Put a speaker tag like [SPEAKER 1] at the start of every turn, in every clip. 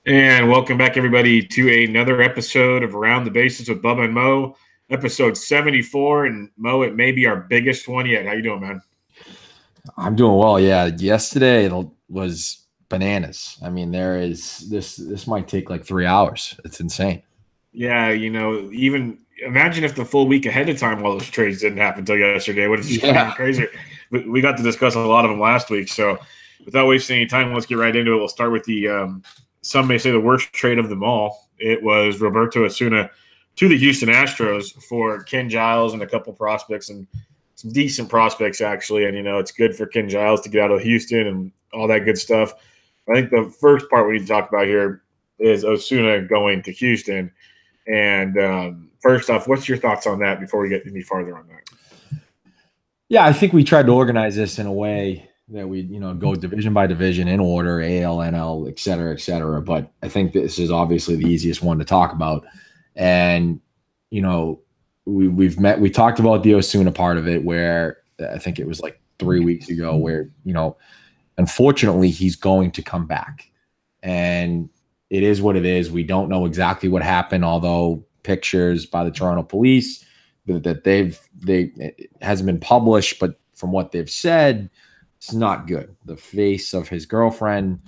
[SPEAKER 1] And welcome back, everybody, to another episode of Around the Bases with Bubba and Mo, episode 74. And Mo, it may be our biggest one yet. How you doing, man?
[SPEAKER 2] I'm doing well. Yeah, yesterday was bananas. I mean, there is this might take like 3 hours. It's insane.
[SPEAKER 1] Yeah, even imagine if the full week ahead of time all those trades didn't happen until yesterday. What is just even crazier? We got to discuss a lot of them last week. So without wasting any time, let's get right into it. We'll start with the some may say the worst trade of them all. It was Roberto Osuna to the Houston Astros for Ken Giles and a couple prospects and some decent prospects, actually. And, it's good for Ken Giles to get out of Houston and all that good stuff. I think the first part we need to talk about here is Osuna going to Houston. And first off, what's your thoughts on that before we get any farther on that?
[SPEAKER 2] Yeah, I think we tried to organize this in a way that we, go division by division in order, AL, NL, et cetera, et cetera. But I think this is obviously the easiest one to talk about. And, we talked about the Osuna part of it, where I think it was like 3 weeks ago, where, unfortunately he's going to come back. And it is what it is. We don't know exactly what happened, although pictures by the Toronto police that it hasn't been published, but from what they've said, it's not good. The face of his girlfriend,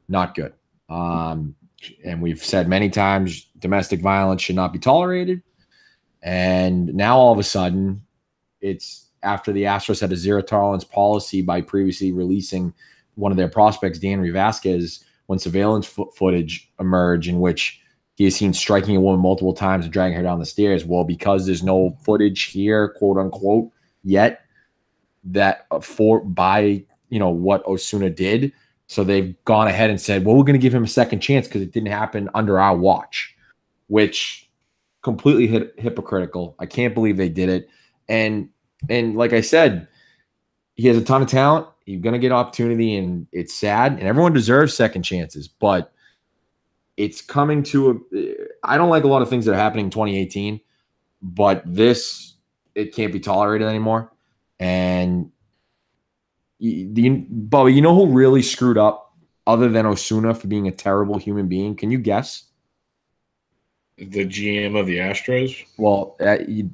[SPEAKER 2] not good. And we've said many times, domestic violence should not be tolerated. And now all of a sudden, it's after the Astros had a zero tolerance policy by previously releasing one of their prospects, Danny Vasquez, when surveillance footage emerged in which he is seen striking a woman multiple times and dragging her down the stairs. Well, because there's no footage here, quote unquote, yet that what Osuna did. So they've gone ahead and said, well, we're going to give him a second chance because it didn't happen under our watch, which completely hypocritical. I can't believe they did it. And like I said, he has a ton of talent. You're going to get opportunity, and it's sad. And everyone deserves second chances, but it's coming to I don't like a lot of things that are happening in 2018, but it can't be tolerated anymore. And Bubba, you know who really screwed up other than Osuna for being a terrible human being? Can you guess?
[SPEAKER 1] The GM of the Astros?
[SPEAKER 2] Well,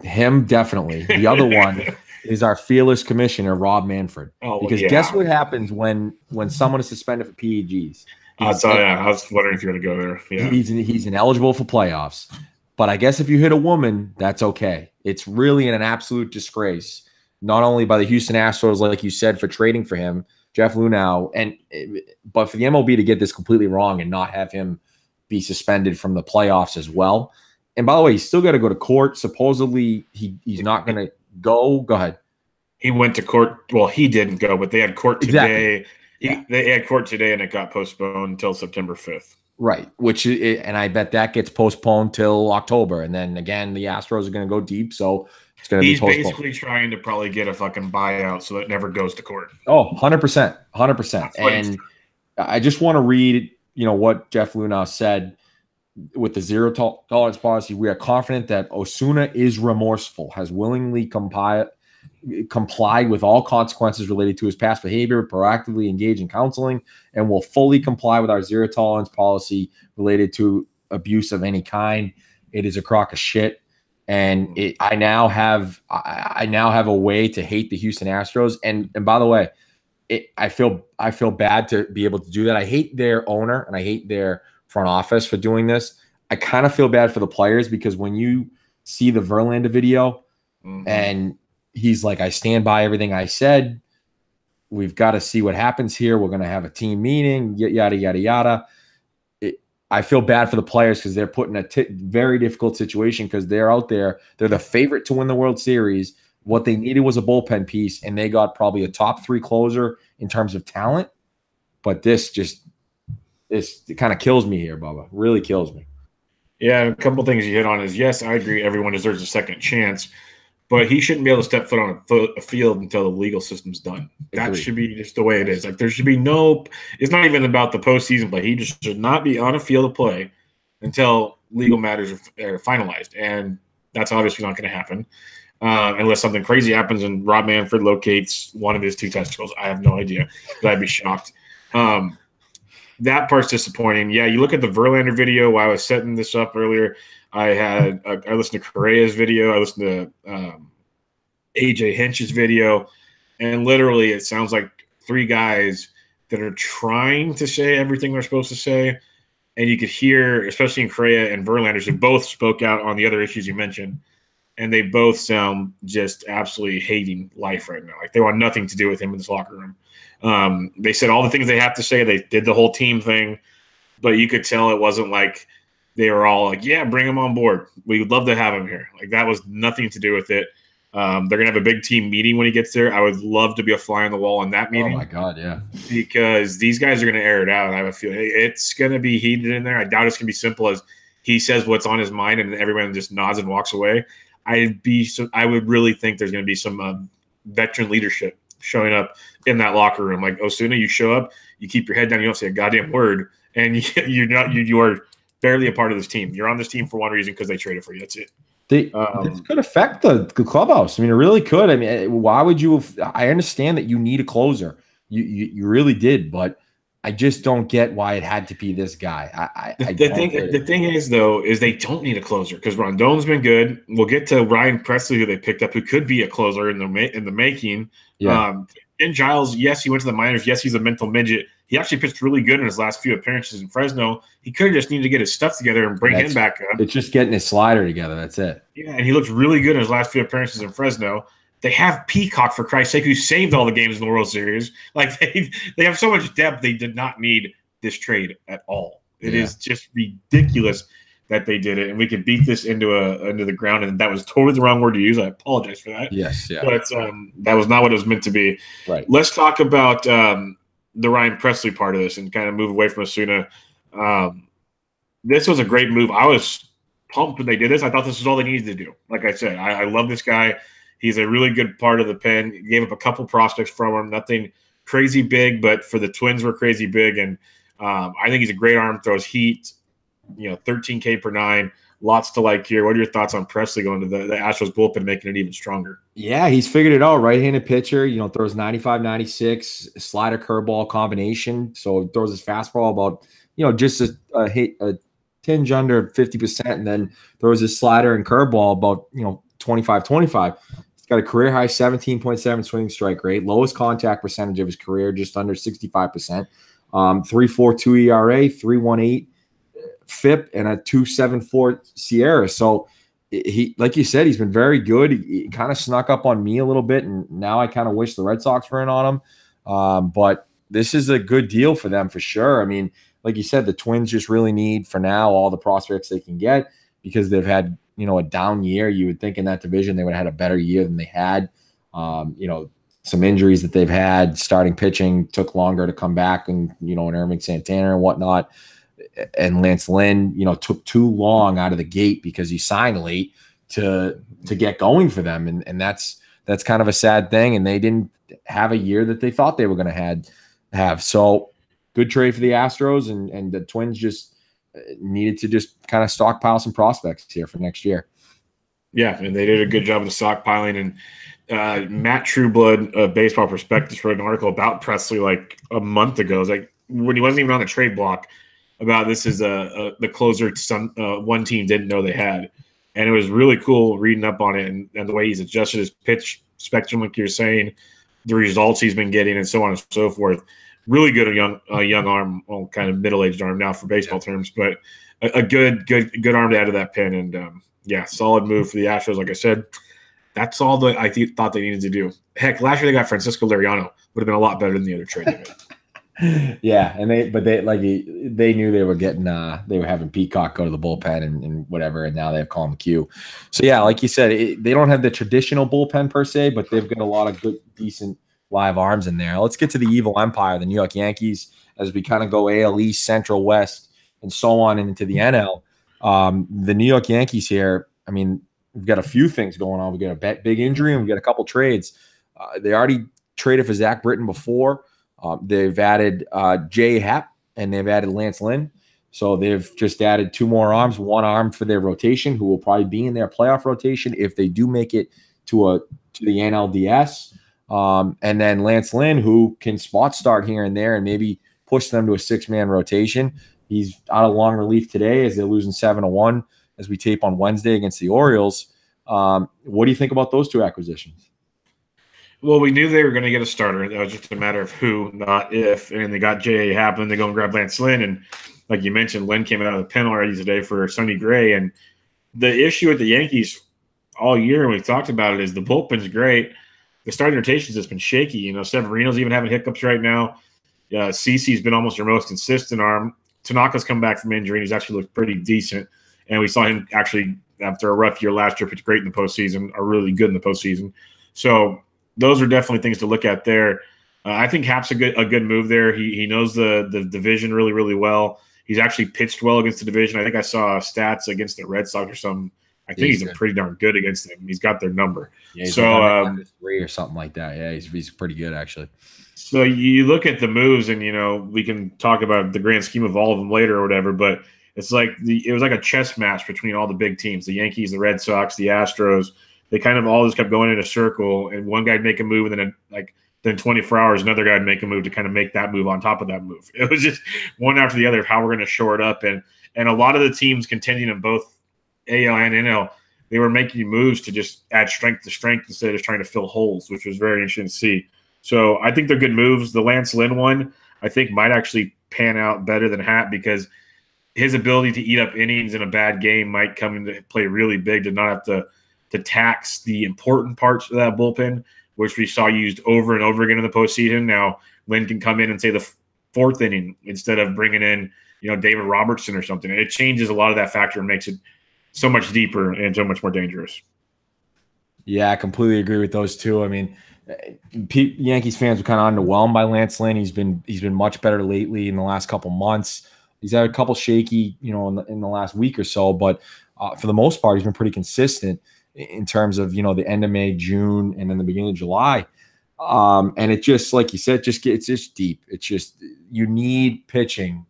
[SPEAKER 2] him definitely. The other one is our fearless commissioner, Rob Manfred. Because guess what happens when someone is suspended for PEGs?
[SPEAKER 1] I was wondering if you were going to go there. Yeah.
[SPEAKER 2] He's ineligible for playoffs. But I guess if you hit a woman, that's okay. It's really an absolute disgrace. Not only by the Houston Astros, like you said, for trading for him, Jeff Luhnow, but for the MLB to get this completely wrong and not have him be suspended from the playoffs as well. And by the way, he's still got to go to court. Supposedly, he's not going to go. Go ahead.
[SPEAKER 1] He went to court. Well, he didn't go, but they had court today.
[SPEAKER 2] Exactly.
[SPEAKER 1] They had court today, and it got postponed until September 5th.
[SPEAKER 2] Right, and I bet that gets postponed till October. And then, again, the Astros are going to go deep, so it's going to be postponed.
[SPEAKER 1] He's basically trying to probably get a fucking buyout so it never goes to court.
[SPEAKER 2] Oh, 100%. 100%. And I just want to read, what Jeff Luhnow said with the zero tolerance policy. We are confident that Osuna is remorseful, has willingly complied with all consequences related to his past behavior, proactively engage in counseling, and will fully comply with our zero tolerance policy related to abuse of any kind. It is a crock of shit. And I now have a way to hate the Houston Astros. And by the way, I feel bad to be able to do that. I hate their owner and I hate their front office for doing this. I kind of feel bad for the players because when you see the Verlander video and he's like, I stand by everything I said. We've got to see what happens here. We're going to have a team meeting, yada, yada, yada. I feel bad for the players because they're put in a very difficult situation because they're out there. They're the favorite to win the World Series. What they needed was a bullpen piece, and they got probably a top 3 closer in terms of talent. But this kind of kills me here, Bubba. Really kills me.
[SPEAKER 1] Yeah, a couple of things you hit on is, yes, I agree everyone deserves a second chance. But he shouldn't be able to step foot on a field until the legal system's done. That should be just the way it is. Like, there should be no – it's not even about the postseason play. He just should not be on a field of play until legal matters are finalized. And that's obviously not going to happen unless something crazy happens and Rob Manfred locates one of his 2 testicles. I have no idea. But I'd be shocked. that part's disappointing. Yeah, you look at the Verlander video while I was setting this up earlier. I listened to Correa's video. I listened to AJ Hinch's video, and literally it sounds like three guys that are trying to say everything they're supposed to say. And you could hear, especially in Correa and Verlander, who both spoke out on the other issues you mentioned, and they both sound just absolutely hating life right now. Like they want nothing to do with him in this locker room. They said all the things they have to say. They did the whole team thing, but you could tell it wasn't like they were all like, yeah, bring him on board. We would love to have him here. Like that was nothing to do with it. They're going to have a big team meeting when he gets there. I would love to be a fly on the wall in that meeting.
[SPEAKER 2] Oh, my God, yeah.
[SPEAKER 1] Because these guys are going to air it out. I have a feeling it's going to be heated in there. I doubt it's going to be simple as he says what's on his mind and everyone just nods and walks away. I would really think there's going to be some veteran leadership showing up in that locker room. Like Osuna, you show up, you keep your head down, you don't say a goddamn word, and you are barely a part of this team. You're on this team for one reason, because they traded for you. That's it.
[SPEAKER 2] This could affect the clubhouse. I mean, it really could. I mean, why would you I understand that you need a closer. You really did, but I just don't get why it had to be this guy.
[SPEAKER 1] The thing is, though, is they don't need a closer because Rondon's been good. We'll get to Ryan Presley, who they picked up, who could be a closer in the making.
[SPEAKER 2] Yeah.
[SPEAKER 1] And Giles, yes, he went to the minors. Yes, he's a mental midget. He actually pitched really good in his last few appearances in Fresno. He could have just needed to get his stuff together and bring him back up.
[SPEAKER 2] It's just getting his slider together. That's it.
[SPEAKER 1] Yeah, and he looked really good in his last few appearances in Fresno. They have Peacock, for Christ's sake, who saved all the games in the World Series. Like they have so much depth. They did not need this trade at all. It is just ridiculous that they did it, and we could beat this into the ground. And that was totally the wrong word to use. I apologize for that.
[SPEAKER 2] Yes, yeah.
[SPEAKER 1] But that was not what it was meant to be.
[SPEAKER 2] Right.
[SPEAKER 1] Let's talk about the Ryan Presley part of this and kind of move away from Osuna. This was a great move. I was pumped when they did this. I thought this was all they needed to do. Like I said, I love this guy. He's a really good part of the pen. He gave up a couple prospects from him. Nothing crazy big, but for the Twins were crazy big. And I think he's a great arm, throws heat, 13K per nine. Lots to like here. What are your thoughts on Presley going to the Astros bullpen, making it even stronger?
[SPEAKER 2] Yeah, he's figured it out. Right-handed pitcher, throws 95, 96, slider curveball combination. So throws his fastball about, just a tinge under 50%, and then throws his slider and curveball about, 25, 25. He's got a career high 17.7 swing strike rate, lowest contact percentage of his career, just under 65%. 3.42 ERA, 3.18 FIP, and a 2.74 Sierra. So he, like you said, he's been very good. He kind of snuck up on me a little bit, and now I kind of wish the Red Sox were in on him. But this is a good deal for them for sure. I mean, like you said, the Twins just really need for now all the prospects they can get because they've had a down year. You would think in that division they would have had a better year than they had. Some injuries that they've had, starting pitching took longer to come back, and and Irving Santana and whatnot, and Lance Lynn, took too long out of the gate because he signed late to get going for them, and that's kind of a sad thing. And they didn't have a year that they thought they were going to have. So good trade for the Astros, and the Twins just needed to just kind of stockpile some prospects here for next year.
[SPEAKER 1] Yeah, and they did a good job of the stockpiling. And Matt Trueblood of Baseball Prospectus wrote an article about Presley like a month ago. It was like when he wasn't even on the trade block, about this is the closer one team didn't know they had. And it was really cool reading up on it and the way he's adjusted his pitch spectrum, like you're saying, the results he's been getting, and so on and so forth. Really good young arm, well, kind of middle-aged arm now for baseball terms, but a good arm to add to that pen. And solid move for the Astros. Like I said, that's all I thought they needed to do. Heck, last year they got Francisco Liriano. Would have been a lot better than the other trade they made.
[SPEAKER 2] Yeah, and they knew they were getting they were having Peacock go to the bullpen and whatever, and now they have Colin McHugh. So yeah, like you said, they don't have the traditional bullpen per se, but they've got a lot of good, decent live arms in there. Let's get to the evil empire, the New York Yankees, as we kind of go AL East, Central West, and so on into the NL. The New York Yankees here, I mean, we've got a few things going on. We've got a big injury, and we've got a couple trades. They already traded for Zach Britton before. They've added Jay Happ, and they've added Lance Lynn. So they've just added two more arms, one arm for their rotation, who will probably be in their playoff rotation if they do make it to the NLDS. And then Lance Lynn, who can spot start here and there and maybe push them to a 6-man rotation. He's out of long relief today as they're losing 7-1 as we tape on Wednesday against the Orioles. What do you think about those two acquisitions?
[SPEAKER 1] Well, we knew they were going to get a starter. That was just a matter of who, not if. And they got J.A. Happen. They go and grab Lance Lynn. And like you mentioned, Lynn came out of the pen already today for Sonny Gray. And the issue with the Yankees all year, and we've talked about it, is the bullpen's great. The starting rotations has been shaky. You know, Severino's even having hiccups right now. CeCe's been almost their most consistent arm. Tanaka's come back from injury, and he's actually looked pretty decent. And we saw him actually, after a rough year last year, pitch great in the postseason, or really good in the postseason. So those are definitely things to look at there. I think Hap's a good move there. He knows the division really, really well. He's actually pitched well against the division. I think I saw stats against the Red Sox or something. I think he's pretty darn good against them. He's got their number.
[SPEAKER 2] Yeah, he's so 3 or something like that. Yeah, he's pretty good actually.
[SPEAKER 1] So you look at the moves, and we can talk about the grand scheme of all of them later or whatever. But it's like it was like a chess match between all the big teams: the Yankees, the Red Sox, the Astros. They kind of all just kept going in a circle, and one guy'd make a move, and then 24 hours, another guy'd make a move to kind of make that move on top of that move. It was just one after the other of how we're going to shore it up, and a lot of the teams contending in both AL and NL, they were making moves to just add strength to strength instead of just trying to fill holes, which was very interesting to see. So I think they're good moves. The Lance Lynn one, I think, might actually pan out better than Hat because his ability to eat up innings in a bad game might come into play really big to not have to tax the important parts of that bullpen, which we saw used over and over again in the postseason. Now, Lynn can come in and say the 4th inning instead of bringing in, David Robertson or something. It changes a lot of that factor and makes it so much deeper and so much more dangerous.
[SPEAKER 2] Yeah, I completely agree with those two. I mean, Yankees fans were kind of underwhelmed by Lance Lynn. He's been much better lately in the last couple months. He's had a couple shaky, in the last week or so, but for the most part, he's been pretty consistent in terms of, the end of May, June, and then the beginning of July. And it just, like you said, it's just deep. It's just, you need pitching,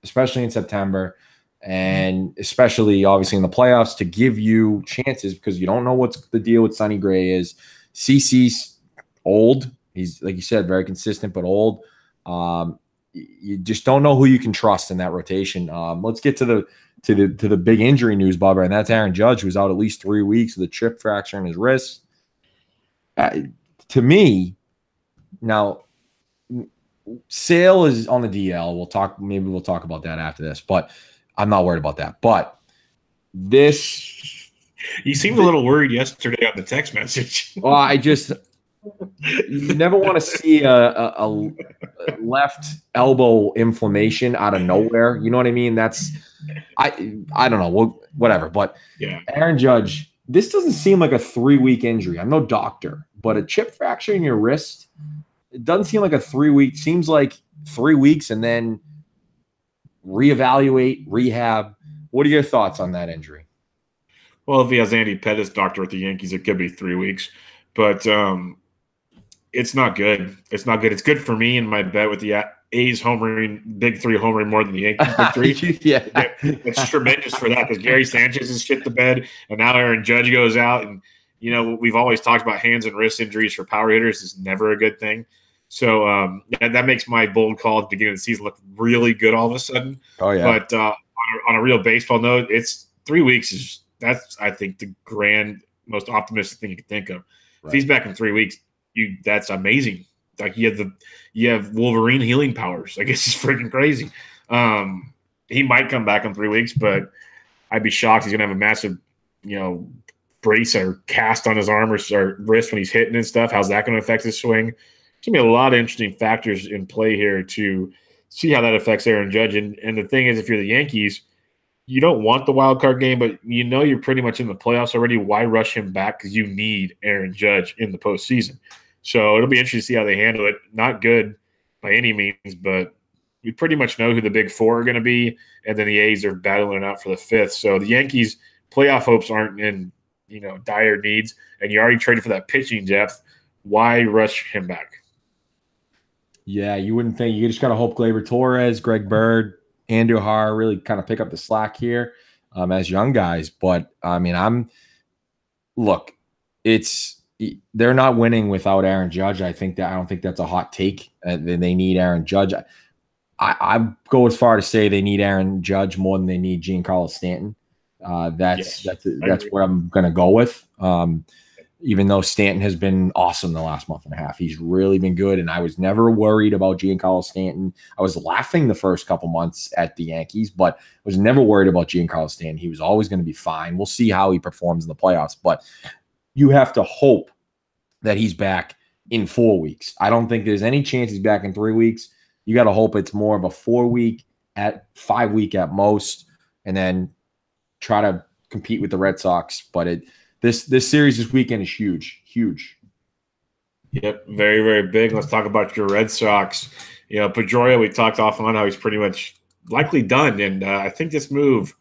[SPEAKER 2] especially in September, and especially obviously in the playoffs, to give you chances because you don't know what's the deal with Sonny Gray is. CeCe's old. He's, like you said, very consistent, but old. You just don't know who you can trust in that rotation. Let's get to the big injury news, Bubba, and that's Aaron Judge, who's out at least 3 weeks with a chip fracture in his wrist. To me, now, Sale is on the DL. Maybe we'll talk about that after this, but I'm not worried about that. But this,
[SPEAKER 1] you seemed a little worried yesterday on the text message.
[SPEAKER 2] Well, you never want to see a left elbow inflammation out of nowhere. You know what I mean? I don't know, whatever. But
[SPEAKER 1] yeah,
[SPEAKER 2] Aaron Judge, this doesn't seem like a 3-week injury. I'm no doctor, but a chip fracture in your wrist, it doesn't seem like a 3-week. Seems like 3 weeks and then reevaluate, rehab. What are your thoughts on that injury?
[SPEAKER 1] Well, if he has Andy Pettis doctor with the Yankees, it could be 3 weeks. But it's not good. It's not good. It's good for me in my bet with the A's homering, big 3 homering more than the Yankees big 3.
[SPEAKER 2] Yeah.
[SPEAKER 1] It's tremendous for that because Gary Sanchez has shit the bed, and now Aaron Judge goes out. And, we've always talked about hands and wrist injuries for power hitters is never a good thing. So that makes my bold call at the beginning of the season look really good all of a sudden.
[SPEAKER 2] Oh, yeah.
[SPEAKER 1] But on a real baseball note, it's 3 weeks. That's, I think, the grand most optimistic thing you can think of. Right. If he's back in 3 weeks, that's amazing. Like you have Wolverine healing powers. I guess it's freaking crazy. He might come back in 3 weeks, but I'd be shocked. He's gonna have a massive, brace or cast on his arm or wrist when he's hitting and stuff. How's that going to affect his swing? There's gonna be a lot of interesting factors in play here to see how that affects Aaron Judge. And the thing is, if you're the Yankees, you don't want the wild card game, but you're pretty much in the playoffs already. Why rush him back? Because you need Aaron Judge in the postseason. So it'll be interesting to see how they handle it. Not good by any means, but we pretty much know who the big 4 are going to be, and then the A's are battling out for the 5th. So the Yankees' playoff hopes aren't in dire needs, and you already traded for that pitching depth. Why rush him back?
[SPEAKER 2] Yeah, you wouldn't think. You just got to hope Gleyber Torres, Greg Bird, Andrew Har really kind of pick up the slack here as young guys. But I mean, they're not winning without Aaron Judge. I don't think that's a hot take. They need Aaron Judge. I go as far to say they need Aaron Judge more than they need Giancarlo Stanton. That's what I'm going to go with. Even though Stanton has been awesome the last month and a half, he's really been good. And I was never worried about Giancarlo Stanton. I was laughing the first couple months at the Yankees, but I was never worried about Giancarlo Stanton. He was always going to be fine. We'll see how he performs in the playoffs, but you have to hope that he's back in 4 weeks. I don't think there's any chance he's back in 3 weeks. You got to hope it's more of a 4 week at 5 week at most, and then try to compete with the Red Sox. But this series this weekend is huge.
[SPEAKER 1] Yep, very, very big. Let's talk about your Red Sox. Pedroia, we talked off on how he's pretty much likely done, and I think this move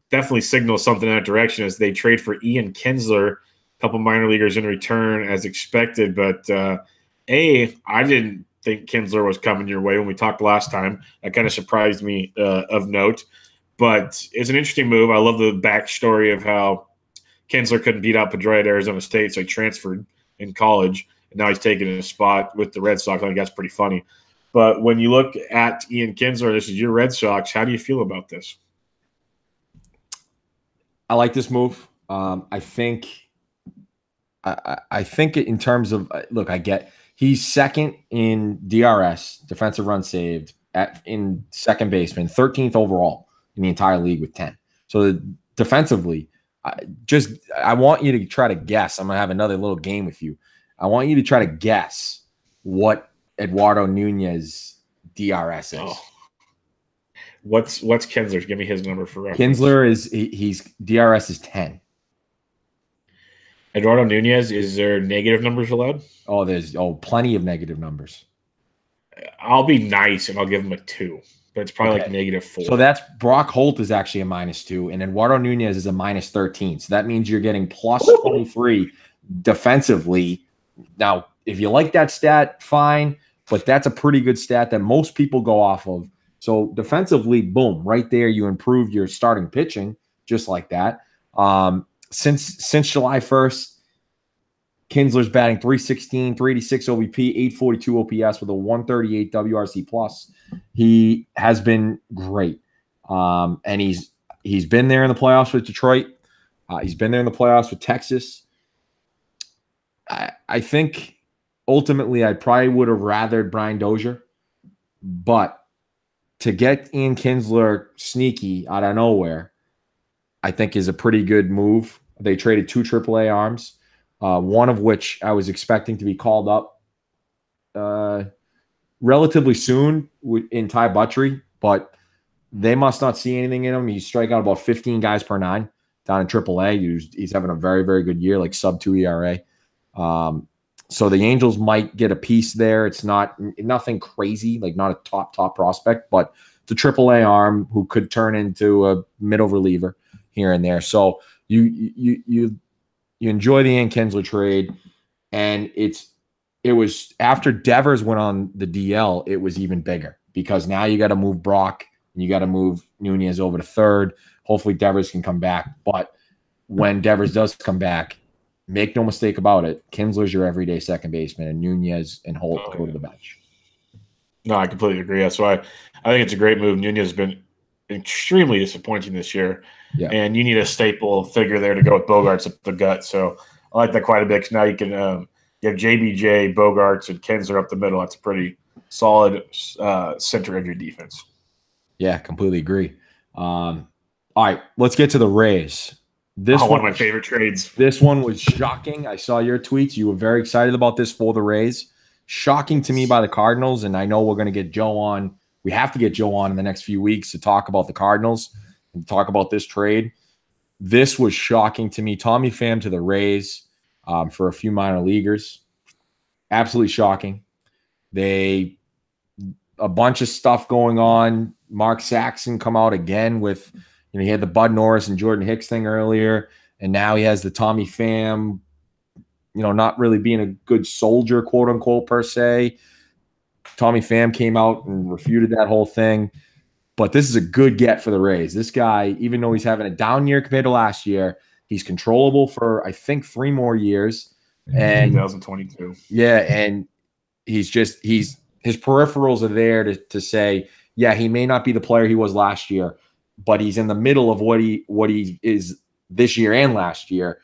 [SPEAKER 1] definitely signals something in that direction as they trade for Ian Kinsler, a couple minor leaguers in return as expected. But I didn't think Kinsler was coming your way when we talked last time. That kind of surprised me of note. But it's an interesting move. I love the backstory of how Kinsler couldn't beat out Pedroia at Arizona State, so he transferred in college, and now he's taking a spot with the Red Sox. I think that's pretty funny. But when you look at Ian Kinsler, this is your Red Sox, how do you feel about this?
[SPEAKER 2] I like this move. I think in terms of look, I get he's second in DRS, defensive run saved, in second baseman, 13th overall in the entire league with 10. So defensively, I want you to try to guess. I'm gonna have another little game with you. I want you to try to guess what Eduardo Nunez DRS is.
[SPEAKER 1] Oh. What's Kinsler's? Give me his number for reference.
[SPEAKER 2] Kinsler he's DRS is 10.
[SPEAKER 1] Eduardo Nunez, is there negative numbers allowed?
[SPEAKER 2] Oh, there's plenty of negative numbers.
[SPEAKER 1] I'll be nice and I'll give him a 2, but it's probably like -4.
[SPEAKER 2] So that's Brock Holt is actually a -2, and Eduardo Nunez is a -13. So that means you're getting +23 defensively. Now, if you like that stat, fine, but that's a pretty good stat that most people go off of. So defensively, boom, right there, you improved your starting pitching just like that. Since July 1st, Kinsler's batting .316, .386 OBP, .842 OPS with a 138 WRC plus. He has been great, and he's been there in the playoffs with Detroit. He's been there in the playoffs with Texas. I think ultimately I probably would have rathered Brian Dozier, but to get Ian Kinsler sneaky out of nowhere, I think is a pretty good move. They traded 2 AAA arms, one of which I was expecting to be called up relatively soon in Ty Buttrey, but they must not see anything in him. He's striking out about 15 guys per 9 down in AAA. He's having a very, very good year, like sub-2 ERA. So the Angels might get a piece there. It's nothing crazy, like not a top prospect, but the AAA arm who could turn into a middle reliever here and there. So you enjoy the Ian Kinsler trade, and it was after Devers went on the DL, it was even bigger because now you got to move Brock and you got to move Nunez over to third. Hopefully Devers can come back, but when Devers does come back, make no mistake about it, Kinsler's your everyday second baseman, and Nunez and Holt go to the bench.
[SPEAKER 1] No, I completely agree. That's why I think it's a great move. Nunez has been extremely disappointing this year, and you need a staple figure there to go with Bogarts up the gut. So I like that quite a bit because now you can you have JBJ, Bogarts, and Kinsler up the middle. That's a pretty solid center of your defense.
[SPEAKER 2] Yeah, completely agree. All right, let's get to the Rays.
[SPEAKER 1] One of my favorite trades.
[SPEAKER 2] This one was shocking. I saw your tweets. You were very excited about this for the Rays. Shocking to me by the Cardinals, and I know we're going to get Joe on. We have to get Joe on in the next few weeks to talk about the Cardinals and talk about this trade. This was shocking to me. Tommy Pham to the Rays for a few minor leaguers. Absolutely shocking. A bunch of stuff going on. Mark Saxon come out again with – he had the Bud Norris and Jordan Hicks thing earlier, and now he has the Tommy Pham, not really being a good soldier, quote unquote, per se. Tommy Pham came out and refuted that whole thing. But this is a good get for the Rays. This guy, even though he's having a down year compared to last year, he's controllable for, I think, 3 more years. And
[SPEAKER 1] 2022.
[SPEAKER 2] Yeah, and his peripherals are there to say, Yeah, he may not be the player he was last year, but he's in the middle of what he is this year and last year,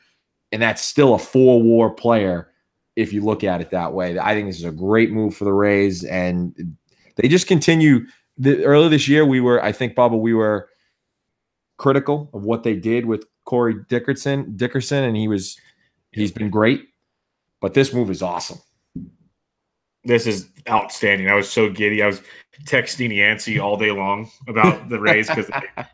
[SPEAKER 2] and that's still a 4-WAR player if you look at it that way. I think this is a great move for the Rays, and they just continue. Earlier this year, I think, Bubba, we were critical of what they did with Corey Dickerson, and he's been great. But this move is awesome.
[SPEAKER 1] This is outstanding. I was so giddy. I was texting Yancey all day long about the Rays because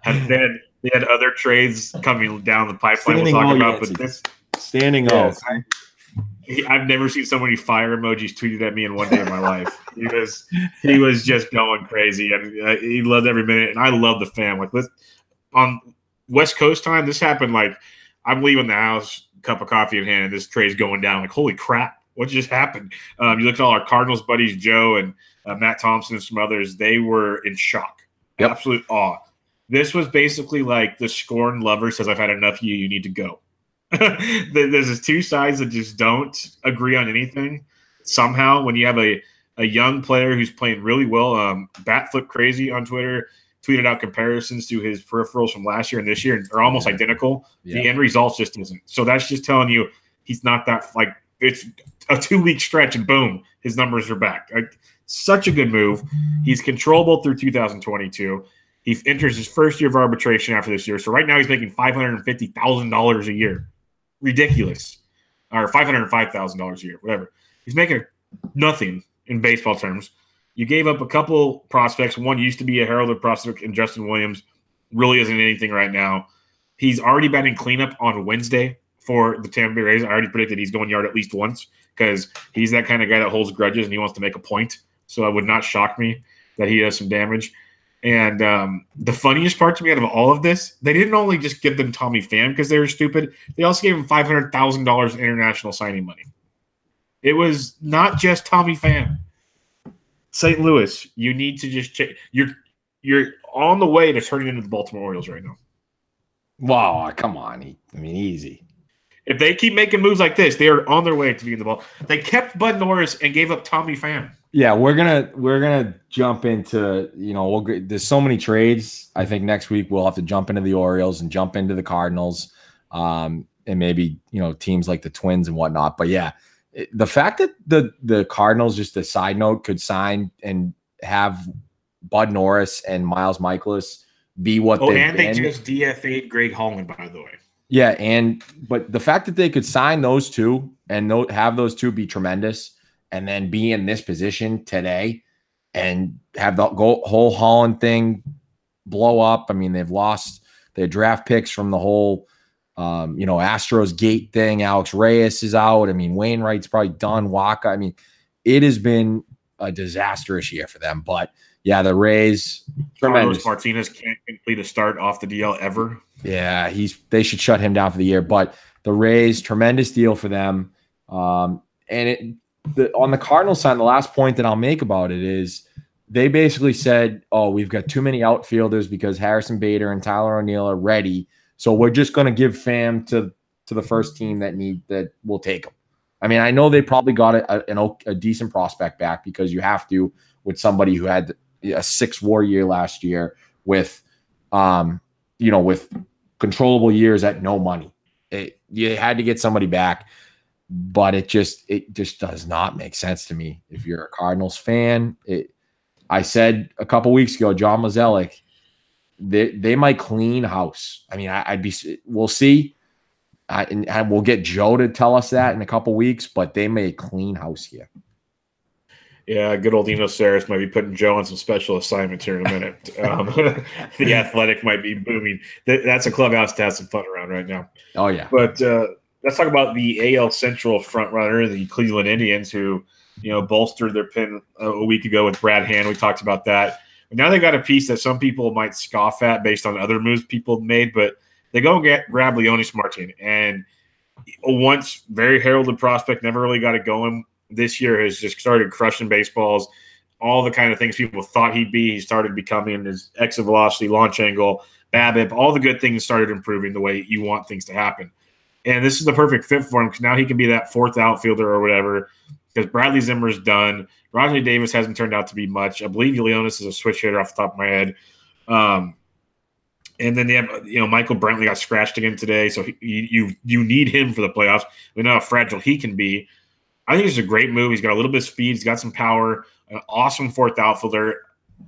[SPEAKER 1] they had other trades coming down the pipeline we'll talk about. But this
[SPEAKER 2] standing
[SPEAKER 1] up. I've never seen so many fire emojis tweeted at me in one day of my life. He was just going crazy, and he loved every minute. And I love the fam. Like on West Coast time, this happened. Like I'm leaving the house, cup of coffee in hand, and this trade's going down. Like holy crap! What just happened? You look at all our Cardinals buddies, Joe and Matt Thompson and some others. They were in shock, absolute awe. This was basically like the scorned lover says, "I've had enough of you. You need to go." There's two sides that just don't agree on anything. Somehow, when you have a young player who's playing really well, Batflip Crazy on Twitter tweeted out comparisons to his peripherals from last year and this year, and they're almost identical. The end result just isn't. So that's just telling you he's not that like it's a 2-week stretch and boom, his numbers are back. Like, such a good move. He's controllable through 2022. He enters his first year of arbitration after this year. So right now he's making $550,000 a year. Ridiculous. Or $505,000 a year, whatever. He's making nothing in baseball terms. You gave up a couple prospects. One used to be a heralded prospect in Justin Williams. Really isn't anything right now. He's already been in cleanup on Wednesday for the Tampa Bay Rays. I already predicted he's going yard at least once because he's that kind of guy that holds grudges and he wants to make a point. So it would not shock me that he does some damage. And the funniest part to me out of all of this, they didn't only just give them Tommy Pham because they were stupid. They also gave him $500,000 in international signing money. It was not just Tommy Pham. St. Louis, you need to just check. You're on the way to turning into the Baltimore Orioles right now.
[SPEAKER 2] Wow, come on. Easy.
[SPEAKER 1] If they keep making moves like this, they are on their way to being the ball. They kept Bud Norris and gave up Tommy Pham.
[SPEAKER 2] Yeah, we're gonna jump into there's so many trades. I think next week we'll have to jump into the Orioles and jump into the Cardinals, and maybe teams like the Twins and whatnot. But yeah, the fact that the Cardinals, just a side note, could sign and have Bud Norris and Miles Michaelis be what
[SPEAKER 1] they just DFA'd Greg Holland, by the way.
[SPEAKER 2] Yeah, but the fact that they could sign those two and have those two be tremendous, and then be in this position today and have the whole Holland thing blow up. I mean, they've lost their draft picks from the whole, Astros gate thing. Alex Reyes is out. I mean, Wainwright's probably done. Waka. I mean, it has been a disastrous year for them. But yeah, the Rays, tremendous.
[SPEAKER 1] Carlos Martinez can't complete a start off the DL ever.
[SPEAKER 2] Yeah, they should shut him down for the year. But the Rays, tremendous deal for them. On the Cardinals side, the last point that I'll make about it is they basically said, "Oh, we've got too many outfielders because Harrison Bader and Tyler O'Neill are ready, so we're just going to give Pham to the first team that will take him." I mean, I know they probably got a decent prospect back because you have to with somebody who had a 6-WAR year last year with controllable years at no money. You had to get somebody back. But it just does not make sense to me. If you're a Cardinals fan, I said a couple weeks ago, John Mozeliak, they might clean house. I mean, we'll see. And we'll get Joe to tell us that in a couple weeks, but they may clean house here.
[SPEAKER 1] Yeah, good old Eno Saris might be putting Joe on some special assignments here in a minute. The Athletic might be booming. That's a clubhouse to have some fun around right now.
[SPEAKER 2] Oh, yeah.
[SPEAKER 1] But let's talk about the AL Central frontrunner, the Cleveland Indians, who bolstered their pin a week ago with Brad Hand. We talked about that. But now they got a piece that some people might scoff at based on other moves people made, but they go and grab Leonis Martin. And a once very heralded prospect, never really got it going. This year has just started crushing baseballs. All the kind of things people thought he'd be, he started becoming. His exit velocity, launch angle, BABIP, all the good things started improving the way you want things to happen. And this is the perfect fit for him because now he can be that fourth outfielder or whatever because Bradley Zimmer's done. Rajay Davis hasn't turned out to be much. I believe Leonis is a switch hitter off the top of my head. And then they have, Michael Brantley got scratched again today, so you need him for the playoffs. We know how fragile he can be. I think it's a great move. He's got a little bit of speed. He's got some power. An awesome fourth outfielder,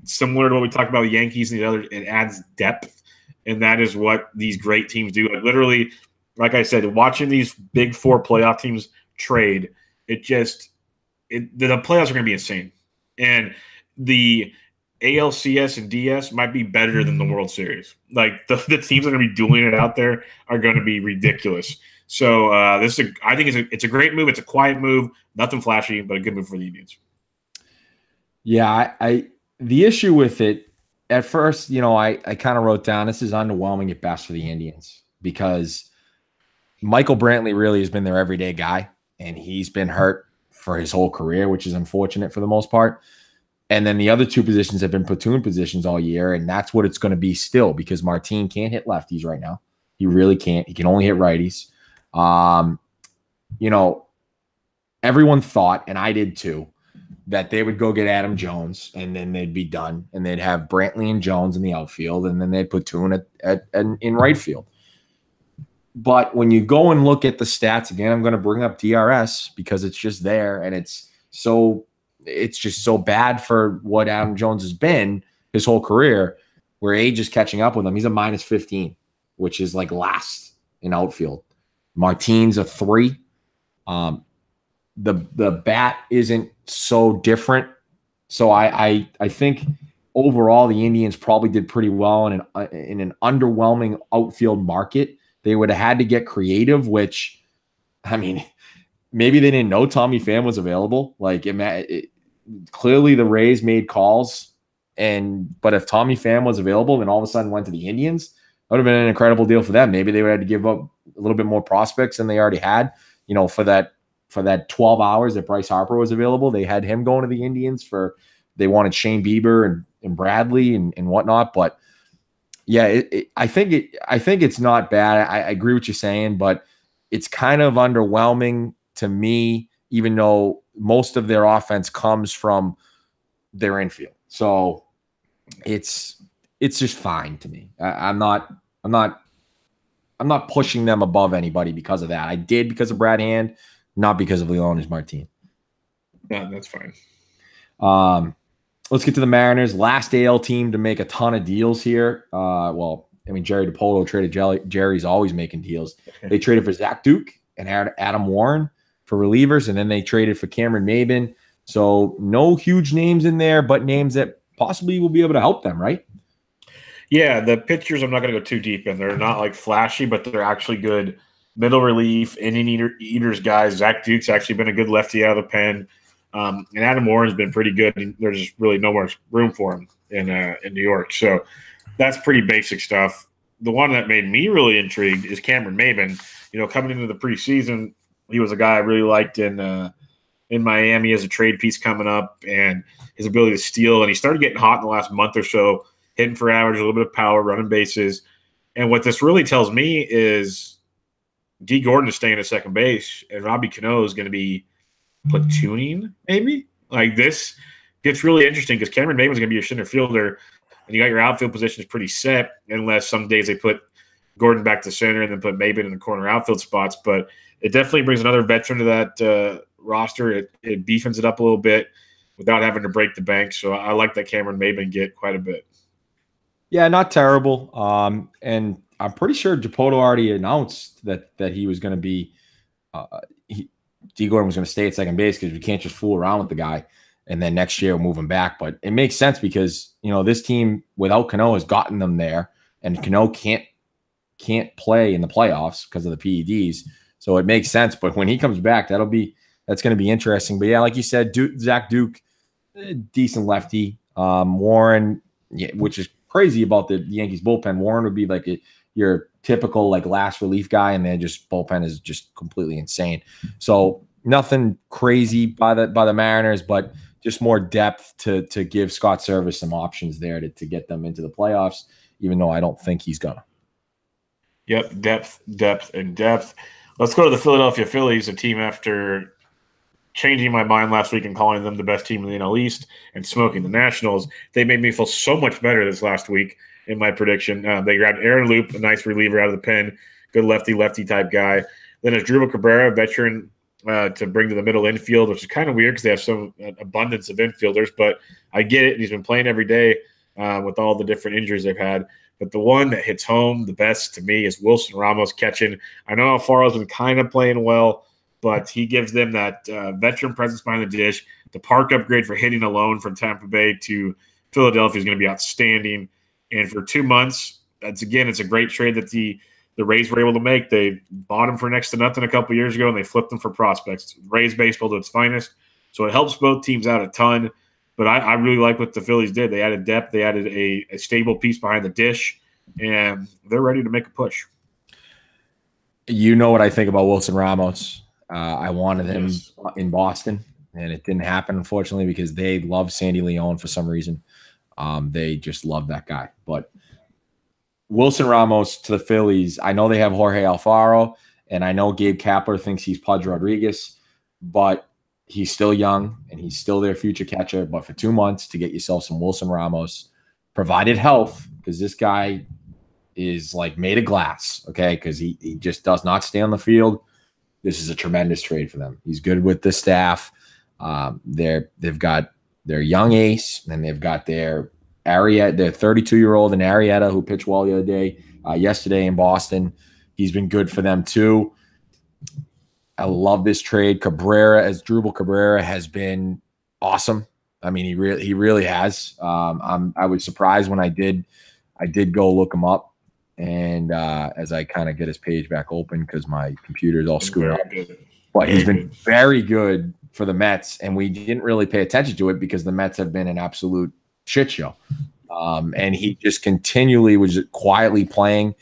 [SPEAKER 1] similar to what we talked about with Yankees and the other. It adds depth, and that is what these great teams do. Literally, like I said, watching these big four playoff teams trade, the playoffs are going to be insane, and the ALCS and DS might be better than the World Series. Like the teams that are going to be dueling it out there are going to be ridiculous. So I think it's a great move. It's a quiet move, nothing flashy, but a good move for the Indians.
[SPEAKER 2] Yeah, the issue with it at first, I kind of wrote down this is underwhelming at best for the Indians because Michael Brantley really has been their everyday guy, and he's been hurt for his whole career, which is unfortunate for the most part. And then the other two positions have been platoon positions all year, and that's what it's going to be still because Martin can't hit lefties right now. He really can't. He can only hit righties. Everyone thought, and I did too, that they would go get Adam Jones, and then they'd be done, and they'd have Brantley and Jones in the outfield, and then they'd platoon in right field. But when you go and look at the stats, again, I'm going to bring up DRS because it's just there, and it's just so bad for what Adam Jones has been his whole career, where age is catching up with him. He's a -15, which is like last in outfield. Martin's a 3. The bat isn't so different. So I think overall the Indians probably did pretty well in an underwhelming outfield market. They would have had to get creative, which, I mean, maybe they didn't know Tommy Pham was available. Like clearly the Rays made calls, but if Tommy Pham was available and all of a sudden went to the Indians, that would have been an incredible deal for them. Maybe they would have to give up a little bit more prospects than they already had. For that 12 hours that Bryce Harper was available, they had him going to the Indians they wanted Shane Bieber and Bradley and whatnot. But yeah, I think it's not bad. I agree with you saying, but it's kind of underwhelming to me, even though most of their offense comes from their infield. So it's just fine to me. I'm not pushing them above anybody because of that. I did because of Brad Hand, not because of Leonis Martin.
[SPEAKER 1] Yeah, that's fine.
[SPEAKER 2] Let's get to the Mariners. Last AL team to make a ton of deals here. Jerry DiPolo traded Jerry's always making deals. They traded for Zach Duke and Adam Warren for relievers, and then they traded for Cameron Maybin. So no huge names in there, but names that possibly will be able to help them, right?
[SPEAKER 1] Yeah, the pitchers I'm not going to go too deep in. They're not like flashy, but they're actually good middle relief, inning eaters guys. Zach Duke's actually been a good lefty out of the pen. And Adam Warren's been pretty good. And there's just really no more room for him in New York. So that's pretty basic stuff. The one that made me really intrigued is Cameron Maybin. Coming into the preseason, he was a guy I really liked in Miami as a trade piece coming up, and his ability to steal. And he started getting hot in the last month or so, hitting for average, a little bit of power, running bases. And what this really tells me is D. Gordon is staying at second base, and Robbie Cano is going to be platooning, maybe. Like, this gets really interesting because Cameron Maybin's going to be your center fielder, and you got your outfield positions pretty set, unless some days they put Gordon back to center and then put Maybin in the corner outfield spots. But it definitely brings another veteran to that roster. It beefens it up a little bit without having to break the bank. So I like that Cameron Maybin get quite a bit.
[SPEAKER 2] Yeah, not terrible. And I'm pretty sure DiPolo already announced that he was going to be D. Gordon was going to stay at second base because we can't just fool around with the guy. And then next year we'll move him back. But it makes sense because, this team without Cano has gotten them there, and Cano can't play in the playoffs because of the PEDs. So it makes sense. But when he comes back, that's going to be interesting. But yeah, like you said, Zach Duke, decent lefty. Warren, which is crazy about the Yankees bullpen. Warren would be like your typical like last relief guy, and then just bullpen is just completely insane. So nothing crazy by the Mariners, but just more depth to give Scott Service some options there to get them into the playoffs, even though I don't think he's gonna.
[SPEAKER 1] Yep, depth, and depth. Let's go to the Philadelphia Phillies, a team after changing my mind last week and calling them the best team in the NL East and smoking the Nationals. They made me feel so much better this last week in my prediction. They grabbed Aaron Loop, a nice reliever out of the pen, good lefty type guy. Then it's Drupal Cabrera, veteran, to bring to the middle infield, which is kind of weird because they have some abundance of infielders, but I get it. He's been playing every day with all the different injuries they've had. But the one that hits home the best to me is Wilson Ramos catching. I know Alfaro's been kind of playing well, but he gives them that veteran presence behind the dish. The park upgrade for hitting alone from Tampa Bay to Philadelphia is going to be outstanding. And for 2 months, it's a great trade that the Rays were able to make. They bought him for next to nothing a couple years ago, and they flipped him for prospects. Rays baseball to its finest. So it helps both teams out a ton. But I really like what the Phillies did. They added depth. They added a stable piece behind the dish, and they're ready to make a push.
[SPEAKER 2] You know what I think about Wilson Ramos. I wanted him in Boston, and it didn't happen, unfortunately, because they love Sandy Leon for some reason. They just love that guy. But Wilson Ramos to the Phillies, I know they have Jorge Alfaro, and I know Gabe Kapler thinks he's Pudge Rodriguez, but he's still young, and he's still their future catcher. But for 2 months to get yourself some Wilson Ramos, provided health, because this guy is like made of glass, okay, because he just does not stay on the field. This is a tremendous trade for them. He's good with the staff. They've got their young ace, and they've got their 32-year-old in Arrieta, who pitched well the other day, yesterday in Boston. He's been good for them too. I love this trade. Drupal Cabrera has been awesome. I mean, he really has. I was surprised when I did go look him up, and as I kind of get his page back open because my computer is all screwed up. But he's been very good for the Mets, and we didn't really pay attention to it because the Mets have been an absolute shit show. And he just continually was quietly playing.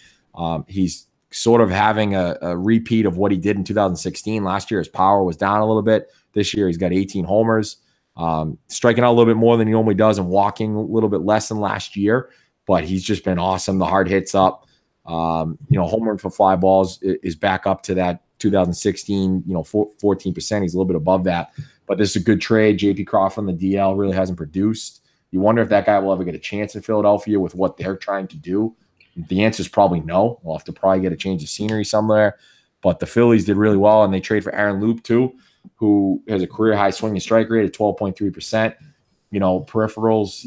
[SPEAKER 2] He's sort of having a repeat of what he did in 2016. Last year, his power was down a little bit. This year, he's got 18 homers, striking out a little bit more than he normally does and walking a little bit less than last year. But he's just been awesome. The hard hits up. Home run for fly balls is back up to that 2016, 14%. He's a little bit above that. But this is a good trade. J.P. Crawford on the DL really hasn't produced. You wonder if that guy will ever get a chance in Philadelphia with what they're trying to do. The answer is probably no. We'll have to probably get a change of scenery somewhere. But the Phillies did really well, and they trade for Aaron Loop too, who has a career-high swinging strike rate of 12.3%. Peripherals,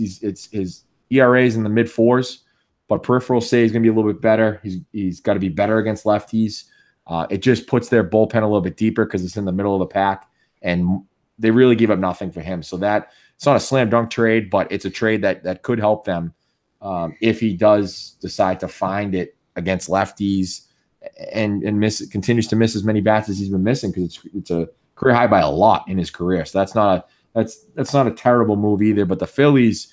[SPEAKER 2] his ERA is in the mid-4s, but peripherals say he's going to be a little bit better. He's got to be better against lefties. It just puts their bullpen a little bit deeper because it's in the middle of the pack, and they really give up nothing for him. So it's not a slam dunk trade, but it's a trade that could help them if he does decide to find it against lefties and continues to miss as many bats as he's been missing, because it's a career high by a lot in his career. So that's not a terrible move either. But the Phillies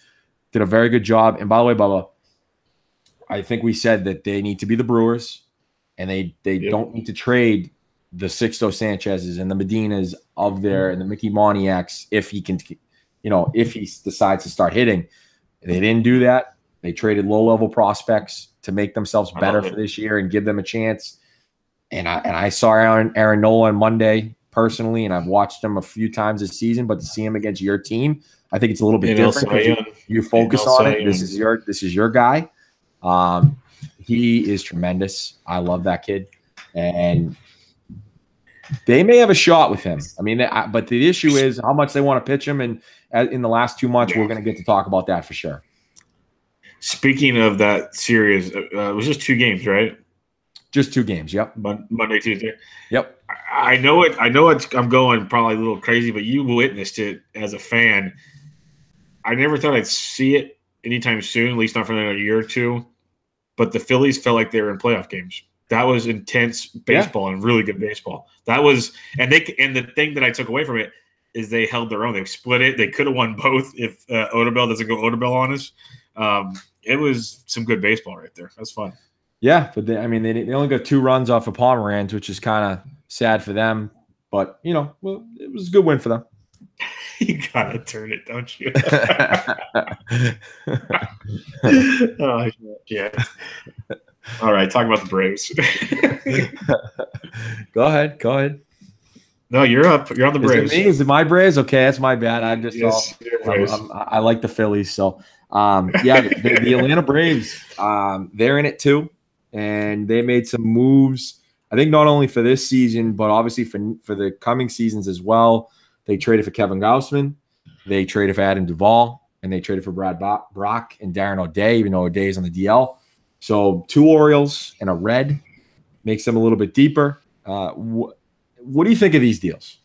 [SPEAKER 2] did a very good job. And by the way, Bubba, I think we said that they need to be the Brewers, and they don't need to trade the Sixto Sanchez's and the Medinas and the Mickey Moniacs if he can, if he decides to start hitting. They didn't do that. They traded low-level prospects to make themselves better for this year and give them a chance. And I saw Aaron Nola on Monday personally, and I've watched him a few times this season. But to see him against your team, I think it's a little bit different. You focus on it. This is your guy. He is tremendous. I love that kid, and they may have a shot with him. I mean, but the issue is how much they want to pitch him. And in the last 2 months, we're going to get to talk about that for sure. Speaking of that series, it was just 2 games, right? Just 2 games. Yep. Monday, Tuesday. Yep. I know it. I'm going probably a little crazy, but you witnessed it as a fan. I never thought I'd see it anytime soon, at least not for another year or two. But the Phillies felt like they were in playoff games. That was intense baseball and really good baseball. That was, and the thing that I took away from it is they held their own. They split it. They could have won both if Odubel doesn't go Odubel on us. It was some good baseball right there. That's fun. Yeah, but they only got 2 runs off of Pomeranz, which is kind of sad for them. But it was a good win for them. You gotta turn it, don't you? Oh yeah. All right, talk about the Braves. Go ahead.
[SPEAKER 1] No, you're up. You're on the Braves.
[SPEAKER 2] Is it me? Is it my Braves? Okay, that's my bad.
[SPEAKER 1] Yes,
[SPEAKER 2] I like the Phillies. So, yeah, the Atlanta Braves, they're in it too, and they made some moves. I think not only for this season, but obviously for the coming seasons as well. They traded for Kevin Gausman, they traded for Adam Duvall, and they traded for Brad Brock and Darren O'Day, even though O'Day is on the DL. So 2 Orioles and a red makes them a little bit deeper. What do you think of these deals?